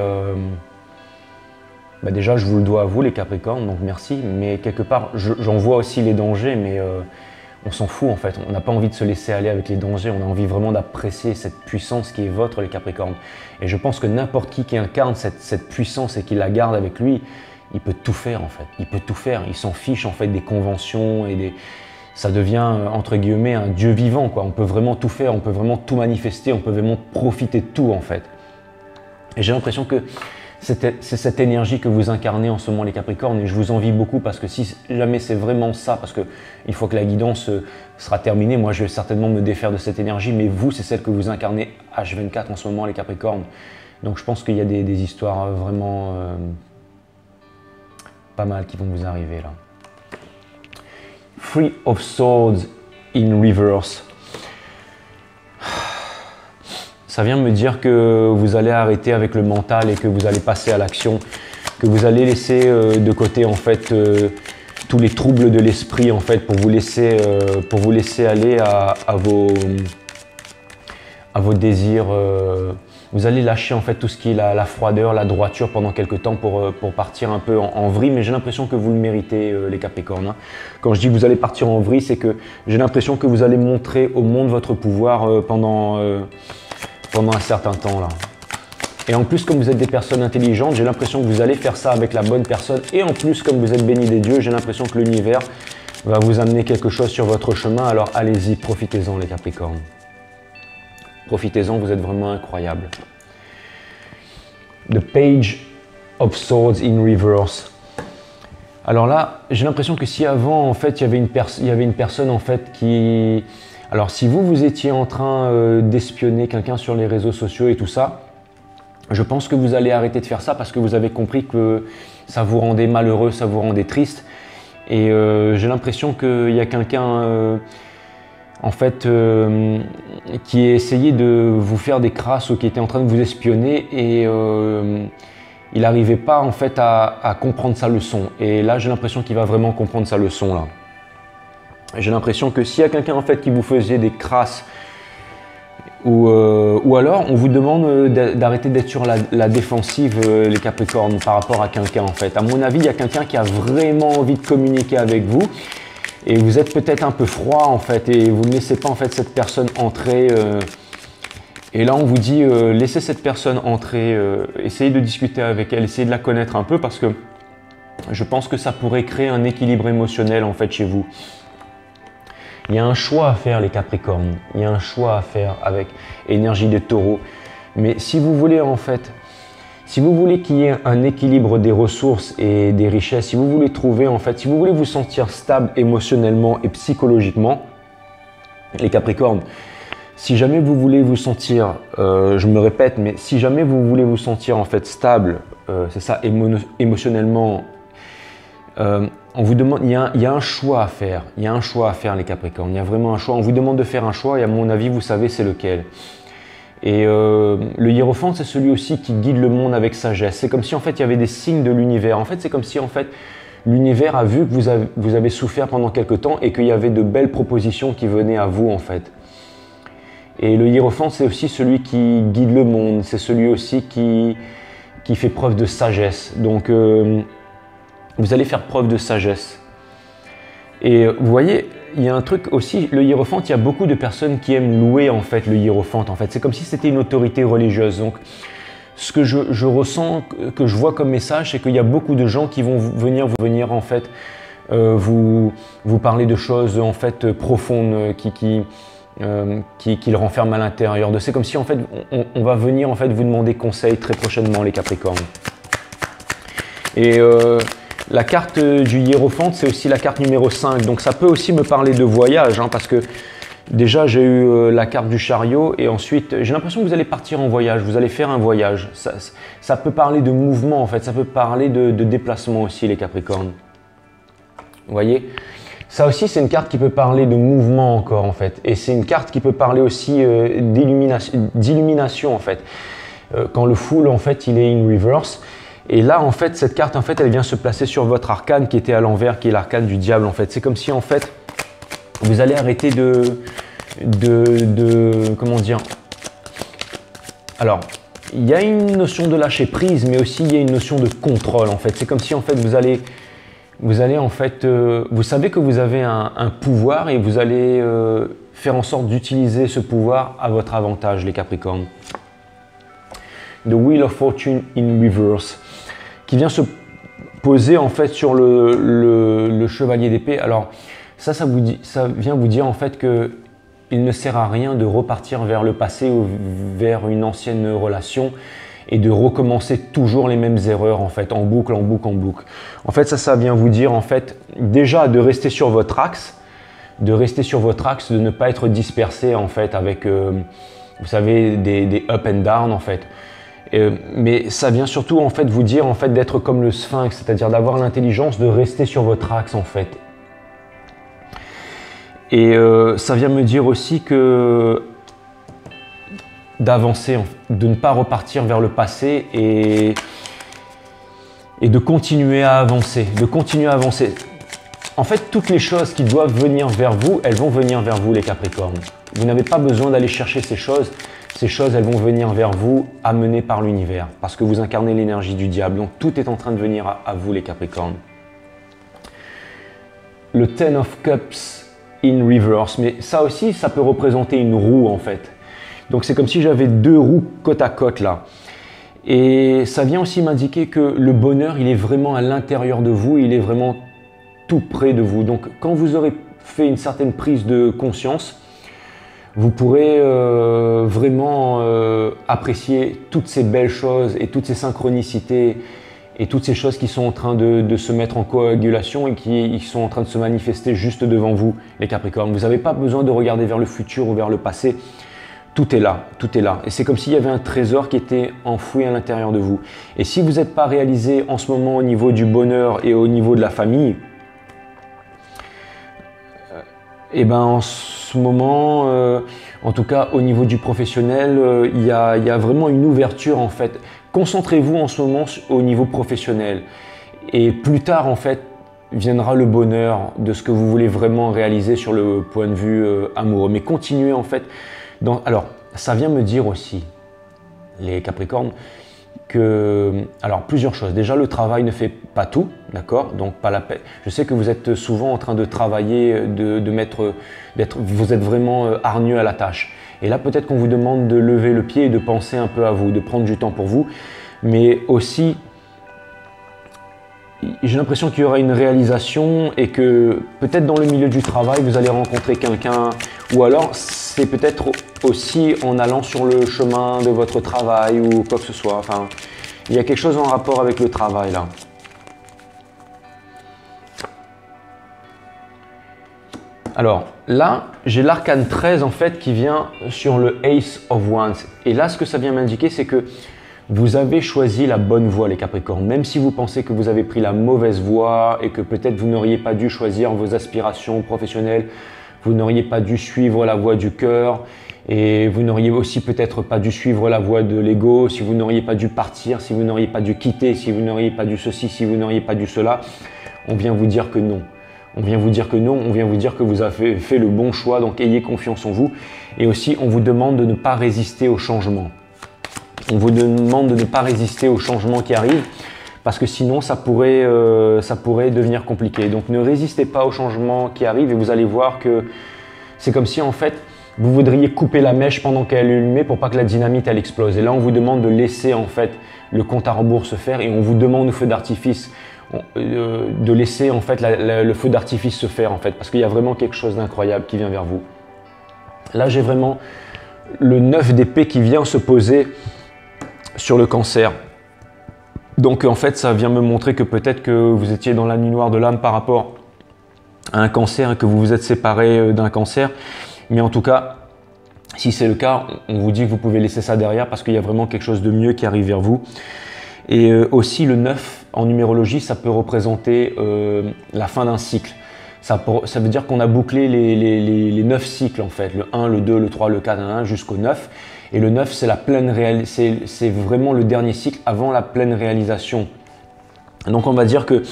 déjà, je vous le dois à vous les Capricornes, donc merci. Mais quelque part, j'en vois aussi les dangers, mais on s'en fout en fait. On n'a pas envie de se laisser aller avec les dangers. On a envie vraiment d'apprécier cette puissance qui est votre les Capricornes. Et je pense que n'importe qui incarne cette puissance et qui la garde avec lui, il peut tout faire en fait. Il peut tout faire. Il s'en fiche en fait des conventions et ça devient entre guillemets un dieu vivant quoi. On peut vraiment tout faire, on peut vraiment tout manifester, on peut vraiment profiter de tout en fait. Et j'ai l'impression que c'est cette énergie que vous incarnez en ce moment les Capricornes et je vous envie beaucoup parce que si jamais c'est vraiment ça, parce que une fois que la guidance sera terminée, moi je vais certainement me défaire de cette énergie, mais vous c'est celle que vous incarnez H24 en ce moment les Capricornes. Donc je pense qu'il y a des histoires vraiment pas mal qui vont vous arriver là. Three of Swords in reverse. Ça vient me dire que vous allez arrêter avec le mental et que vous allez passer à l'action, que vous allez laisser de côté en fait tous les troubles de l'esprit en fait pour vous laisser aller à vos désirs. Vous allez lâcher en fait tout ce qui est la froideur, la droiture pendant quelques temps pour partir un peu en vrille, mais j'ai l'impression que vous le méritez les Capricornes. Hein. Quand je dis que vous allez partir en vrille, c'est que j'ai l'impression que vous allez montrer au monde votre pouvoir pendant un certain temps là. Et en plus, comme vous êtes des personnes intelligentes, j'ai l'impression que vous allez faire ça avec la bonne personne. Et en plus, comme vous êtes bénis des dieux, j'ai l'impression que l'univers va vous amener quelque chose sur votre chemin. Alors allez-y, profitez-en les Capricornes. Profitez-en, vous êtes vraiment incroyables. The Page of Swords in reverse. Alors là, j'ai l'impression que si avant, en fait, il y avait une personne en fait qui... Alors si vous étiez en train d'espionner quelqu'un sur les réseaux sociaux et tout ça, je pense que vous allez arrêter de faire ça parce que vous avez compris que ça vous rendait malheureux, ça vous rendait triste. Et j'ai l'impression qu'il y a quelqu'un en fait qui a essayé de vous faire des crasses ou qui était en train de vous espionner et il n'arrivait pas en fait à comprendre sa leçon. Et là j'ai l'impression qu'il va vraiment comprendre sa leçon là. J'ai l'impression que s'il y a quelqu'un en fait qui vous faisait des crasses ou alors on vous demande d'arrêter d'être sur la défensive les Capricornes par rapport à quelqu'un en fait. À mon avis, il y a quelqu'un qui a vraiment envie de communiquer avec vous et vous êtes peut-être un peu froid en fait et vous ne laissez pas en fait cette personne entrer. Et là on vous dit laissez cette personne entrer, essayez de discuter avec elle, essayez de la connaître un peu parce que je pense que ça pourrait créer un équilibre émotionnel en fait chez vous. Il y a un choix à faire les Capricornes, il y a un choix à faire avec énergie des taureaux. Mais si vous voulez en fait, si vous voulez qu'il y ait un équilibre des ressources et des richesses, si vous voulez trouver en fait, si vous voulez vous sentir stable émotionnellement et psychologiquement, les Capricornes, si jamais vous voulez vous sentir, je me répète, mais si jamais vous voulez vous sentir en fait stable, c'est ça, émotionnellement, on vous demande, il y a un choix à faire, il y a un choix à faire les Capricornes, il y a vraiment un choix, on vous demande de faire un choix et à mon avis vous savez c'est lequel. Et le hiérophante c'est celui aussi qui guide le monde avec sagesse, c'est comme si en fait il y avait des signes de l'univers, en fait c'est comme si en fait l'univers a vu que vous avez souffert pendant quelque temps et qu'il y avait de belles propositions qui venaient à vous en fait. Et le hiérophante c'est aussi celui qui guide le monde, c'est celui aussi qui fait preuve de sagesse, donc vous allez faire preuve de sagesse. Et vous voyez, il y a un truc aussi, le hiérophante, il y a beaucoup de personnes qui aiment louer en fait le hiérophante. En fait, c'est comme si c'était une autorité religieuse. Donc, ce que je ressens, que je vois comme message, c'est qu'il y a beaucoup de gens qui vont venir en fait vous parler de choses en fait profondes qui le renferment à l'intérieur de. C'est comme si en fait on va venir en fait vous demander conseil très prochainement les Capricornes. Et la carte du hiérophante, c'est aussi la carte numéro 5. Donc ça peut aussi me parler de voyage, hein, parce que déjà j'ai eu la carte du chariot et ensuite j'ai l'impression que vous allez partir en voyage, vous allez faire un voyage. Ça peut parler de mouvement en fait, ça peut parler de déplacement aussi les Capricornes. Vous voyez? Ça aussi c'est une carte qui peut parler de mouvement encore en fait. Et c'est une carte qui peut parler aussi d'illumination en fait. Quand le full en fait il est in reverse. Et là, en fait, cette carte, en fait, elle vient se placer sur votre arcane qui était à l'envers, qui est l'arcane du diable, en fait. C'est comme si, en fait, vous allez arrêter comment dire. Alors, il y a une notion de lâcher prise, mais aussi il y a une notion de contrôle, en fait. C'est comme si, en fait, vous allez en fait, vous savez que vous avez un pouvoir et vous allez faire en sorte d'utiliser ce pouvoir à votre avantage, les Capricornes. The Wheel of Fortune in reverse, qui vient se poser en fait sur le chevalier d'épée. Alors ça vient vous dire en fait que il ne sert à rien de repartir vers le passé ou vers une ancienne relation et de recommencer toujours les mêmes erreurs en fait, en boucle, en boucle, en boucle. En fait, ça vient vous dire en fait déjà de rester sur votre axe, de ne pas être dispersé en fait avec, vous savez, des up and down en fait. Mais ça vient surtout en fait vous dire en fait d'être comme le sphinx, c'est-à-dire d'avoir l'intelligence de rester sur votre axe en fait. Et ça vient me dire aussi que d'avancer, de ne pas repartir vers le passé et de continuer à avancer, En fait, toutes les choses qui doivent venir vers vous, elles vont venir vers vous les Capricornes. Vous n'avez pas besoin d'aller chercher ces choses, elles vont venir vers vous, amenées par l'univers, parce que vous incarnez l'énergie du diable. Donc tout est en train de venir à vous les Capricornes. Le Ten of Cups in reverse, mais ça aussi, ça peut représenter une roue en fait. Donc c'est comme si j'avais deux roues côte à côte là. Et ça vient aussi m'indiquer que le bonheur, il est vraiment à l'intérieur de vous, il est vraiment tout près de vous. Donc quand vous aurez fait une certaine prise de conscience, vous pourrez vraiment apprécier toutes ces belles choses et toutes ces synchronicités et toutes ces choses qui sont en train de se mettre en coagulation et qui sont en train de se manifester juste devant vous, les Capricornes. Vous n'avez pas besoin de regarder vers le futur ou vers le passé. Tout est là, tout est là. Et c'est comme s'il y avait un trésor qui était enfoui à l'intérieur de vous. Et si vous n'êtes pas réalisé en ce moment au niveau du bonheur et au niveau de la famille, et ben en ce moment, en tout cas au niveau du professionnel, il y a vraiment une ouverture en fait. Concentrez-vous en ce moment au niveau professionnel. Et plus tard en fait, viendra le bonheur de ce que vous voulez vraiment réaliser sur le point de vue amoureux. Mais continuez en fait. Alors, ça vient me dire aussi, les Capricornes, que, alors plusieurs choses. Déjà, le travail ne fait pas tout, d'accord? Donc, pas la peine. Je sais que vous êtes souvent en train de travailler, vous êtes vraiment hargneux à la tâche. Et là, peut-être qu'on vous demande de lever le pied et de penser un peu à vous, de prendre du temps pour vous. Mais aussi, j'ai l'impression qu'il y aura une réalisation et que peut-être dans le milieu du travail, vous allez rencontrer quelqu'un, ou alors c'est peut-être aussi en allant sur le chemin de votre travail ou quoi que ce soit. Enfin, il y a quelque chose en rapport avec le travail là. Alors là, j'ai l'arcane 13 en fait qui vient sur le Ace of Wands. Et là, ce que ça vient m'indiquer, c'est que vous avez choisi la bonne voie les Capricornes, même si vous pensez que vous avez pris la mauvaise voie et que peut-être vous n'auriez pas dû choisir vos aspirations professionnelles, vous n'auriez pas dû suivre la voie du cœur et vous n'auriez aussi peut-être pas dû suivre la voie de l'ego, si vous n'auriez pas dû partir, si vous n'auriez pas dû quitter, si vous n'auriez pas dû ceci, si vous n'auriez pas dû cela, on vient vous dire que non. On vient vous dire que non, on vient vous dire que vous avez fait le bon choix, donc ayez confiance en vous. Et aussi, on vous demande de ne pas résister au changement. On vous demande de ne pas résister aux changements qui arrivent parce que sinon ça pourrait devenir compliqué. Donc ne résistez pas aux changements qui arrivent et vous allez voir que c'est comme si en fait vous voudriez couper la mèche pendant qu'elle est allumée pour pas que la dynamite elle explose. Et là on vous demande de laisser en fait le compte à rebours se faire et on vous demande au feu d'artifice de laisser en fait le feu d'artifice se faire en fait parce qu'il y a vraiment quelque chose d'incroyable qui vient vers vous. Là j'ai vraiment le 9 d'épée qui vient se poser sur le Cancer. Donc en fait ça vient me montrer que peut-être que vous étiez dans la nuit noire de l'âme par rapport à un Cancer et que vous vous êtes séparé d'un Cancer. Mais en tout cas, si c'est le cas, on vous dit que vous pouvez laisser ça derrière parce qu'il y a vraiment quelque chose de mieux qui arrive vers vous. Et aussi le 9 en numérologie, ça peut représenter la fin d'un cycle. Ça veut dire qu'on a bouclé les 9 cycles en fait, le 1, le 2, le 3, le 4, jusqu'au 9. Et le 9, c'est la pleine c'est vraiment le dernier cycle avant la pleine réalisation. Donc on va dire que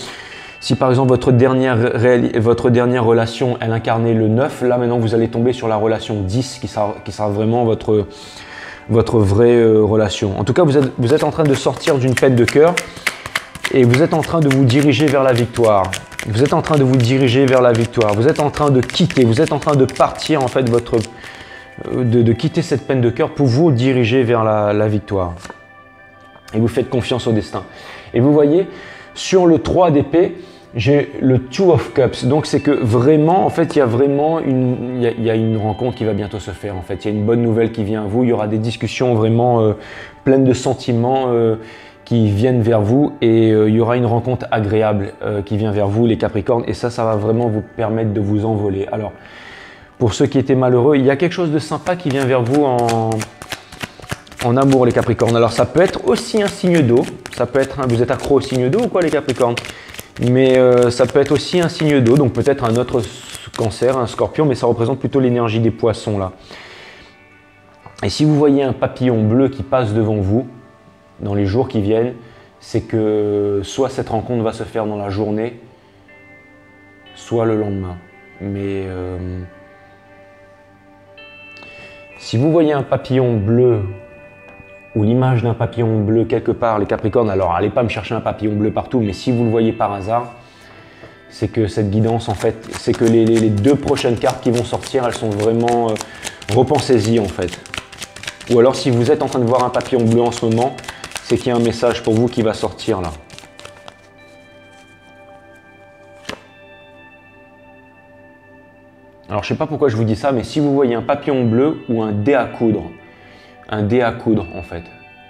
si par exemple votre dernière relation, elle incarnait le 9, là maintenant vous allez tomber sur la relation 10 qui sera vraiment votre vraie relation. En tout cas, vous êtes en train de sortir d'une peine de cœur et vous êtes en train de vous diriger vers la victoire. Vous êtes en train de vous diriger vers la victoire. Vous êtes en train de quitter, vous êtes en train de partir en fait de quitter cette peine de cœur pour vous diriger vers la victoire. Et vous faites confiance au destin. Et vous voyez, sur le 3 d'épée, J'ai le Two of Cups, donc c'est que vraiment, en fait, il y a vraiment une rencontre qui va bientôt se faire. En fait, il y a une bonne nouvelle qui vient à vous. Il y aura des discussions vraiment pleines de sentiments qui viennent vers vous et il y aura une rencontre agréable qui vient vers vous, les Capricornes. Et ça va vraiment vous permettre de vous envoler. Alors, pour ceux qui étaient malheureux, il y a quelque chose de sympa qui vient vers vous en amour, les Capricornes. Alors, ça peut être aussi un signe d'eau. Ça peut être, vous êtes accro au signe d'eau ou quoi, les Capricornes? Mais ça peut être aussi un signe d'eau, donc peut-être un autre cancer, un scorpion, mais ça représente plutôt l'énergie des poissons là. Et si vous voyez un papillon bleu qui passe devant vous dans les jours qui viennent, c'est que soit cette rencontre va se faire dans la journée, soit le lendemain. Mais si vous voyez un papillon bleu ou l'image d'un papillon bleu quelque part, les Capricornes, alors allez pas me chercher un papillon bleu partout, mais si vous le voyez par hasard, c'est que cette guidance, en fait, c'est que les deux prochaines cartes qui vont sortir, elles sont vraiment, repensez-y en fait. Ou alors si vous êtes en train de voir un papillon bleu en ce moment, c'est qu'il y a un message pour vous qui va sortir là. Alors je sais pas pourquoi je vous dis ça, mais si vous voyez un papillon bleu ou un dé à coudre en fait.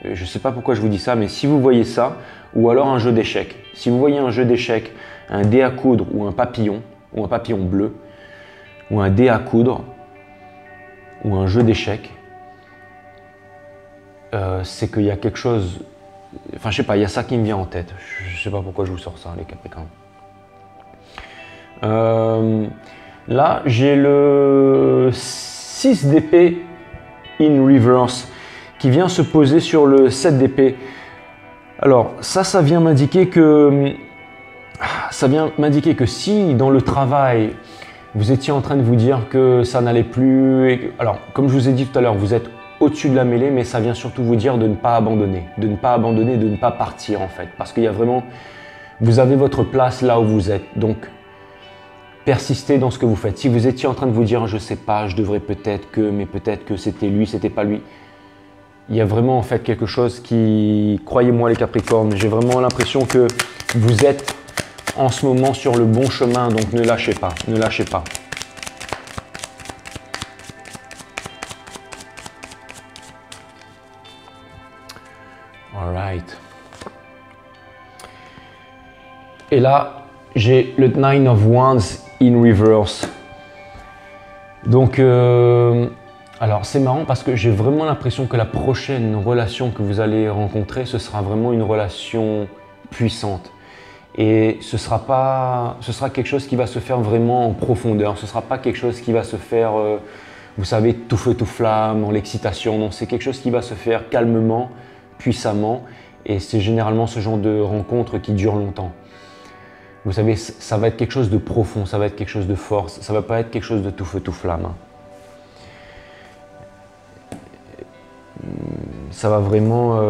Je ne sais pas pourquoi je vous dis ça, mais si vous voyez ça, ou alors un jeu d'échecs. Si vous voyez un jeu d'échecs, un dé à coudre ou un papillon bleu, ou un dé à coudre, ou un jeu d'échecs, c'est qu'il y a quelque chose, enfin je sais pas, il y a ça qui me vient en tête. Je ne sais pas pourquoi je vous sors ça, les Capricornes. Là, j'ai le 6 d'épée in reverse qui vient se poser sur le 7 d'épée. Alors ça vient m'indiquer que si dans le travail vous étiez en train de vous dire que ça n'allait plus, alors comme je vous ai dit tout à l'heure, vous êtes au-dessus de la mêlée, mais ça vient surtout vous dire de ne pas abandonner, de ne pas partir en fait, parce qu'il y a vraiment, vous avez votre place là où vous êtes, donc persistez dans ce que vous faites. Si vous étiez en train de vous dire je sais pas, je devrais peut-être que, mais peut-être que c'était lui, c'était pas lui, il y a vraiment en fait quelque chose qui, croyez-moi les Capricornes, j'ai vraiment l'impression que vous êtes en ce moment sur le bon chemin, donc ne lâchez pas, ne lâchez pas. Alright. Et là, j'ai le Nine of Wands in reverse. Donc, alors c'est marrant parce que j'ai vraiment l'impression que la prochaine relation que vous allez rencontrer, ce sera vraiment une relation puissante. Et ce sera quelque chose qui va se faire vraiment en profondeur. Ce ne sera pas quelque chose qui va se faire, vous savez, tout feu, tout flamme, dans l'excitation. Non, c'est quelque chose qui va se faire calmement, puissamment. Et c'est généralement ce genre de rencontre qui dure longtemps. Vous savez, ça va être quelque chose de profond, ça va être quelque chose de fort. Ça ne va pas être quelque chose de tout feu, tout flamme. Ça va vraiment...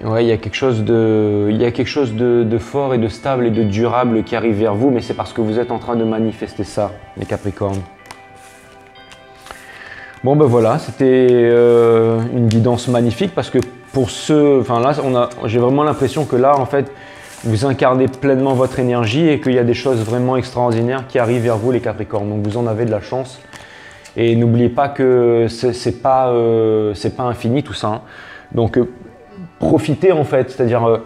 Ouais, il y a quelque chose de fort et de stable et de durable qui arrive vers vous, mais c'est parce que vous êtes en train de manifester ça, les Capricornes. Bon ben voilà, c'était une guidance magnifique parce que pour ceux, enfin là, j'ai vraiment l'impression que là, en fait, vous incarnez pleinement votre énergie et qu'il y a des choses vraiment extraordinaires qui arrivent vers vous, les Capricornes. Donc vous en avez de la chance et n'oubliez pas que c'est pas infini tout ça. Hein. Donc profitez en fait, c'est-à-dire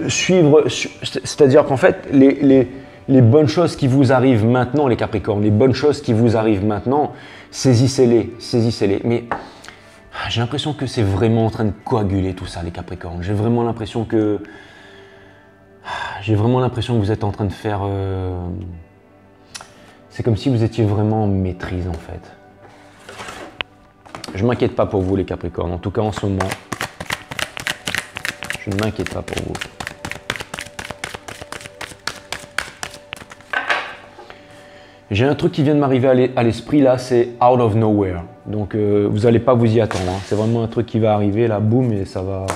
c'est-à-dire qu'en fait les bonnes choses qui vous arrivent maintenant, les Capricornes, les bonnes choses qui vous arrivent maintenant, saisissez-les, saisissez-les. Mais j'ai l'impression que c'est vraiment en train de coaguler tout ça, les Capricornes. J'ai vraiment l'impression que vous êtes en train de faire. C'est comme si vous étiez vraiment en maîtrise en fait. Je ne m'inquiète pas pour vous, les Capricornes. En tout cas, en ce moment, je ne m'inquiète pas pour vous. J'ai un truc qui vient de m'arriver à l'esprit là, c'est out of nowhere. Donc vous n'allez pas vous y attendre. Hein. C'est vraiment un truc qui va arriver là, boum, et ça va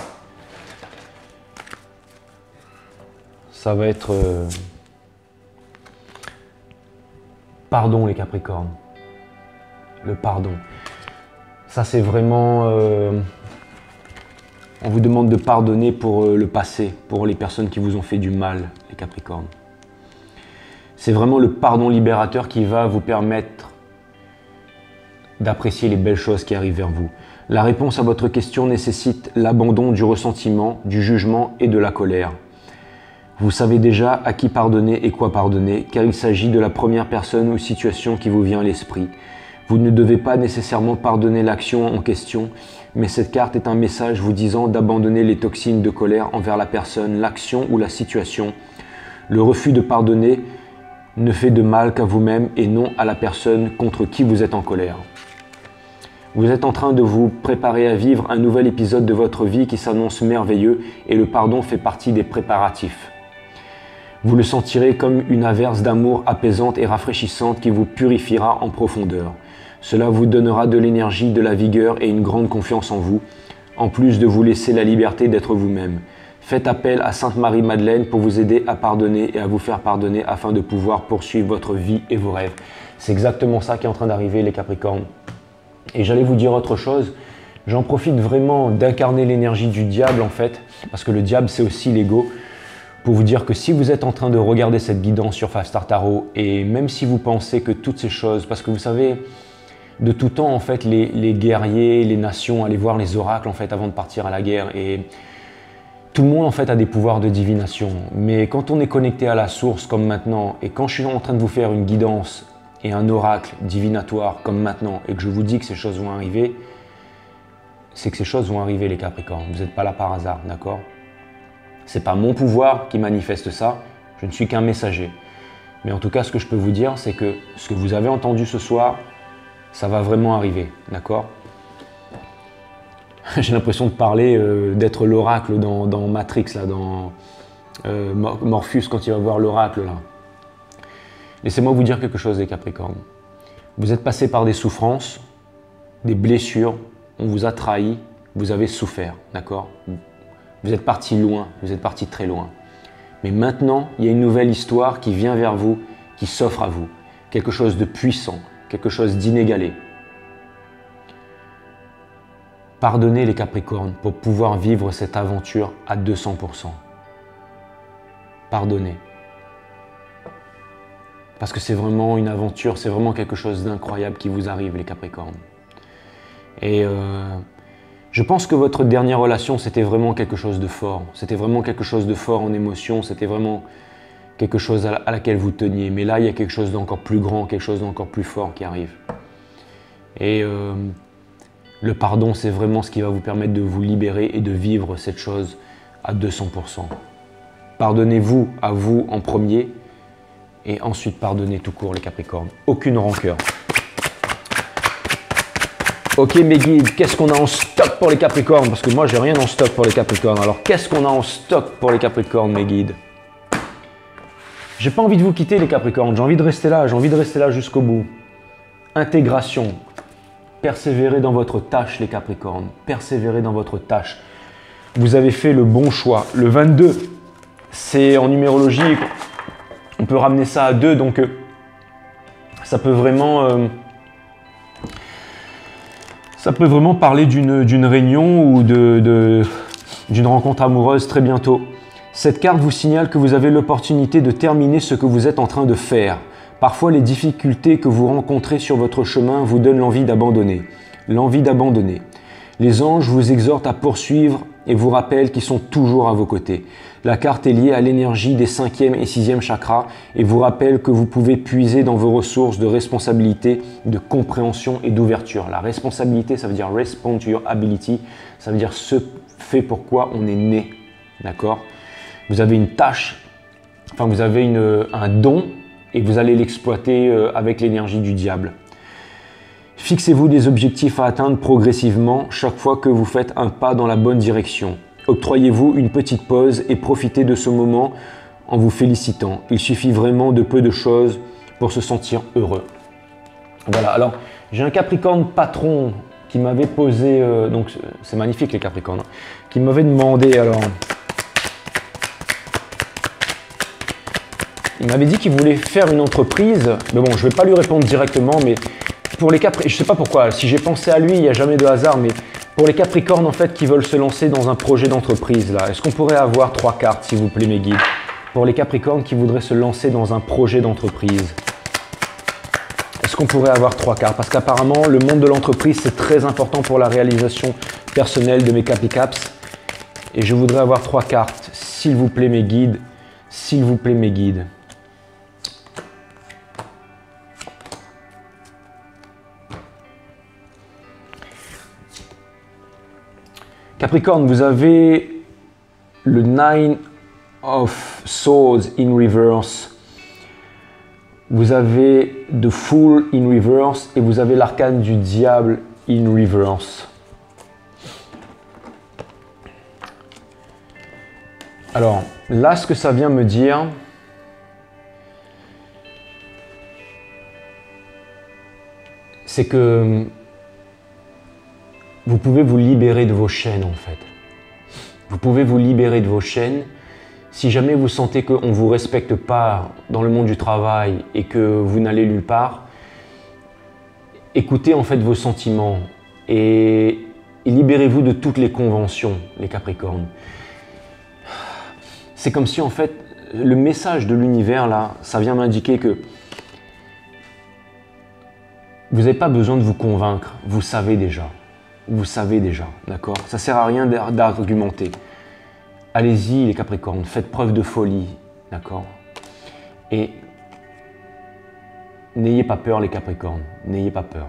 être... Pardon les Capricornes. Le pardon. Ça, c'est vraiment... on vous demande de pardonner pour le passé, pour les personnes qui vous ont fait du mal, les Capricornes. C'est vraiment le pardon libérateur qui va vous permettre d'apprécier les belles choses qui arrivent vers vous. La réponse à votre question nécessite l'abandon du ressentiment, du jugement et de la colère. Vous savez déjà à qui pardonner et quoi pardonner, car il s'agit de la première personne ou situation qui vous vient à l'esprit. Vous ne devez pas nécessairement pardonner l'action en question, mais cette carte est un message vous disant d'abandonner les toxines de colère envers la personne, l'action ou la situation. Le refus de pardonner ne fait de mal qu'à vous-même et non à la personne contre qui vous êtes en colère. Vous êtes en train de vous préparer à vivre un nouvel épisode de votre vie qui s'annonce merveilleux et le pardon fait partie des préparatifs. Vous le sentirez comme une averse d'amour apaisante et rafraîchissante qui vous purifiera en profondeur. Cela vous donnera de l'énergie, de la vigueur et une grande confiance en vous, en plus de vous laisser la liberté d'être vous-même. Faites appel à Sainte Marie-Madeleine pour vous aider à pardonner et à vous faire pardonner afin de pouvoir poursuivre votre vie et vos rêves. C'est exactement ça qui est en train d'arriver, les Capricornes. Et j'allais vous dire autre chose, j'en profite vraiment d'incarner l'énergie du diable en fait, parce que le diable c'est aussi l'ego, pour vous dire que si vous êtes en train de regarder cette guidance sur 5 Star Tarot, et même si vous pensez que toutes ces choses, parce que vous savez, de tout temps en fait, les guerriers, les nations allaient voir les oracles en fait avant de partir à la guerre, et tout le monde en fait a des pouvoirs de divination, mais quand on est connecté à la source comme maintenant, et quand je suis en train de vous faire une guidance, et un oracle divinatoire comme maintenant, et que je vous dis que ces choses vont arriver, c'est que ces choses vont arriver les Capricornes. Vous n'êtes pas là par hasard, d'accord? C'est pas mon pouvoir qui manifeste ça, je ne suis qu'un messager. Mais en tout cas, ce que je peux vous dire, c'est que ce que vous avez entendu ce soir, ça va vraiment arriver, d'accord? J'ai l'impression de parler, d'être l'oracle dans Matrix, là, dans Morpheus quand il va voir l'oracle, là. Laissez-moi vous dire quelque chose, les Capricornes. Vous êtes passé par des souffrances, des blessures, on vous a trahi, vous avez souffert, d'accord? Vous êtes parti loin, vous êtes parti très loin. Mais maintenant, il y a une nouvelle histoire qui vient vers vous, qui s'offre à vous. Quelque chose de puissant, quelque chose d'inégalé. Pardonnez les Capricornes pour pouvoir vivre cette aventure à 200%. Pardonnez. Parce que c'est vraiment une aventure, c'est vraiment quelque chose d'incroyable qui vous arrive, les Capricornes. Et je pense que votre dernière relation, c'était vraiment quelque chose de fort. C'était vraiment quelque chose de fort en émotion, c'était vraiment quelque chose à laquelle vous teniez. Mais là, il y a quelque chose d'encore plus grand, quelque chose d'encore plus fort qui arrive. Et le pardon, c'est vraiment ce qui va vous permettre de vous libérer et de vivre cette chose à 200%. Pardonnez-vous à vous en premier, et ensuite pardonnez tout court les Capricornes. Aucune rancœur. Ok mes guides, qu'est-ce qu'on a en stock pour les Capricornes? Parce que moi j'ai rien en stock pour les Capricornes. Alors qu'est-ce qu'on a en stock pour les Capricornes mes guides? J'ai pas envie de vous quitter les Capricornes, j'ai envie de rester là, jusqu'au bout. Intégration. Persévérez dans votre tâche les Capricornes. Persévérez dans votre tâche. Vous avez fait le bon choix. Le 22, c'est en numérologie... On peut ramener ça à 2, donc ça peut vraiment parler d'une réunion ou d'une rencontre amoureuse très bientôt. Cette carte vous signale que vous avez l'opportunité de terminer ce que vous êtes en train de faire. Parfois, les difficultés que vous rencontrez sur votre chemin vous donnent l'envie d'abandonner. Les anges vous exhortent à poursuivre et vous rappellent qu'ils sont toujours à vos côtés. La carte est liée à l'énergie des 5e et 6e chakras et vous rappelle que vous pouvez puiser dans vos ressources de responsabilité, de compréhension et d'ouverture. La responsabilité, ça veut dire respond to your ability, ça veut dire ce fait pourquoi on est né. D'accord? Vous avez une tâche, enfin vous avez un don et vous allez l'exploiter avec l'énergie du diable. Fixez-vous des objectifs à atteindre progressivement chaque fois que vous faites un pas dans la bonne direction. Octroyez-vous une petite pause et profitez de ce moment en vous félicitant. Il suffit vraiment de peu de choses pour se sentir heureux. Voilà, alors j'ai un Capricorne patron qui m'avait posé, donc c'est magnifique les Capricornes, qui m'avait demandé alors... Il m'avait dit qu'il voulait faire une entreprise, mais bon, je ne vais pas lui répondre directement, mais pour les Capricornes, je sais pas pourquoi, si j'ai pensé à lui, il n'y a jamais de hasard, mais pour les Capricornes en fait qui veulent se lancer dans un projet d'entreprise là, est-ce qu'on pourrait avoir 3 cartes s'il vous plaît mes guides? Pour les Capricornes qui voudraient se lancer dans un projet d'entreprise, est-ce qu'on pourrait avoir 3 cartes? Parce qu'apparemment le monde de l'entreprise c'est très important pour la réalisation personnelle de mes Capricaps. Et je voudrais avoir 3 cartes, s'il vous plaît mes guides, s'il vous plaît mes guides. Capricorne, vous avez le Nine of Swords in reverse. Vous avez The Fool in reverse et vous avez l'arcane du diable in reverse. Alors là, ce que ça vient me dire, c'est que vous pouvez vous libérer de vos chaînes en fait. Vous pouvez vous libérer de vos chaînes si jamais vous sentez qu'on ne vous respecte pas dans le monde du travail et que vous n'allez nulle part. Écoutez en fait vos sentiments et libérez-vous de toutes les conventions, les Capricornes. C'est comme si en fait le message de l'univers là, ça vient m'indiquer que vous n'avez pas besoin de vous convaincre, vous savez déjà. Vous savez déjà, d'accord? Ça ne sert à rien d'argumenter. Allez-y les Capricornes, faites preuve de folie, d'accord? Et n'ayez pas peur les Capricornes, n'ayez pas peur.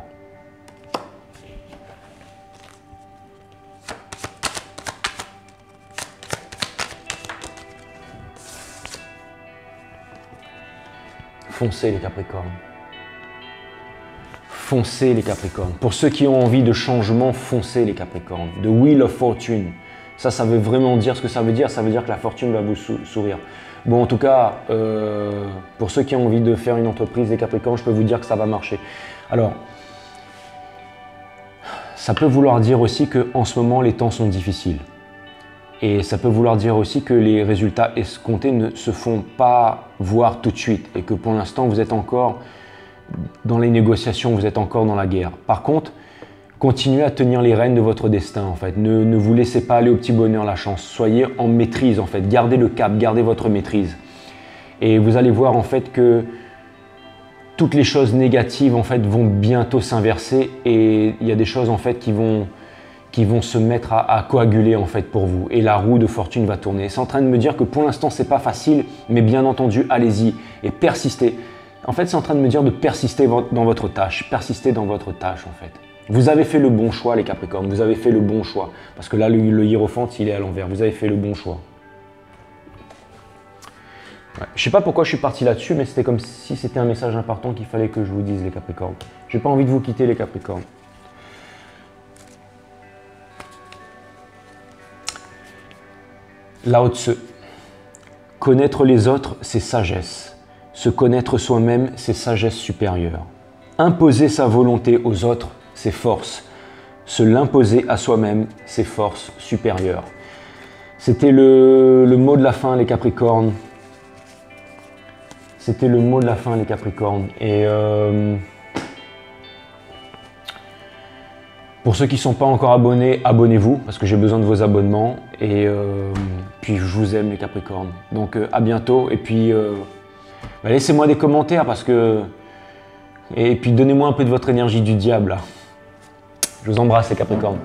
Foncez les Capricornes. Foncez les Capricornes. Pour ceux qui ont envie de changement, foncez les Capricornes. The Wheel of Fortune. Ça veut vraiment dire ce que ça veut dire. Ça veut dire que la fortune va vous sourire. Bon, en tout cas, pour ceux qui ont envie de faire une entreprise, les Capricornes, je peux vous dire que ça va marcher. Alors, ça peut vouloir dire aussi qu'en ce moment, les temps sont difficiles. Et ça peut vouloir dire aussi que les résultats escomptés ne se font pas voir tout de suite. Et que pour l'instant, vous êtes encore dans les négociations, vous êtes encore dans la guerre. Par contre, continuez à tenir les rênes de votre destin en fait. Ne vous laissez pas aller au petit bonheur, la chance. Soyez en maîtrise en fait. Gardez le cap, gardez votre maîtrise. Et vous allez voir en fait que toutes les choses négatives en fait vont bientôt s'inverser et il y a des choses en fait qui vont se mettre à coaguler en fait pour vous. Et la roue de fortune va tourner. C'est en train de me dire que pour l'instant c'est pas facile, mais bien entendu allez-y et persistez. En fait, c'est en train de me dire de persister dans votre tâche. Persistez dans votre tâche, en fait. Vous avez fait le bon choix, les Capricornes. Vous avez fait le bon choix. Parce que là, le hiérophante, il est à l'envers. Vous avez fait le bon choix. Ouais. Je ne sais pas pourquoi je suis parti là-dessus, mais c'était comme si c'était un message important qu'il fallait que je vous dise, les Capricornes. Je n'ai pas envie de vous quitter, les Capricornes. Lao Tse. Connaître les autres, c'est sagesse. Se connaître soi-même, c'est sagesse supérieure. Imposer sa volonté aux autres, c'est force. Se l'imposer à soi-même, c'est force supérieure. C'était le mot de la fin, les Capricornes. C'était le mot de la fin, les Capricornes. Et pour ceux qui ne sont pas encore abonnés, abonnez-vous, parce que j'ai besoin de vos abonnements. Et puis, je vous aime, les Capricornes. Donc, à bientôt. Et puis... laissez-moi des commentaires parce que... Et puis donnez-moi un peu de votre énergie du diable là. Je vous embrasse les Capricornes.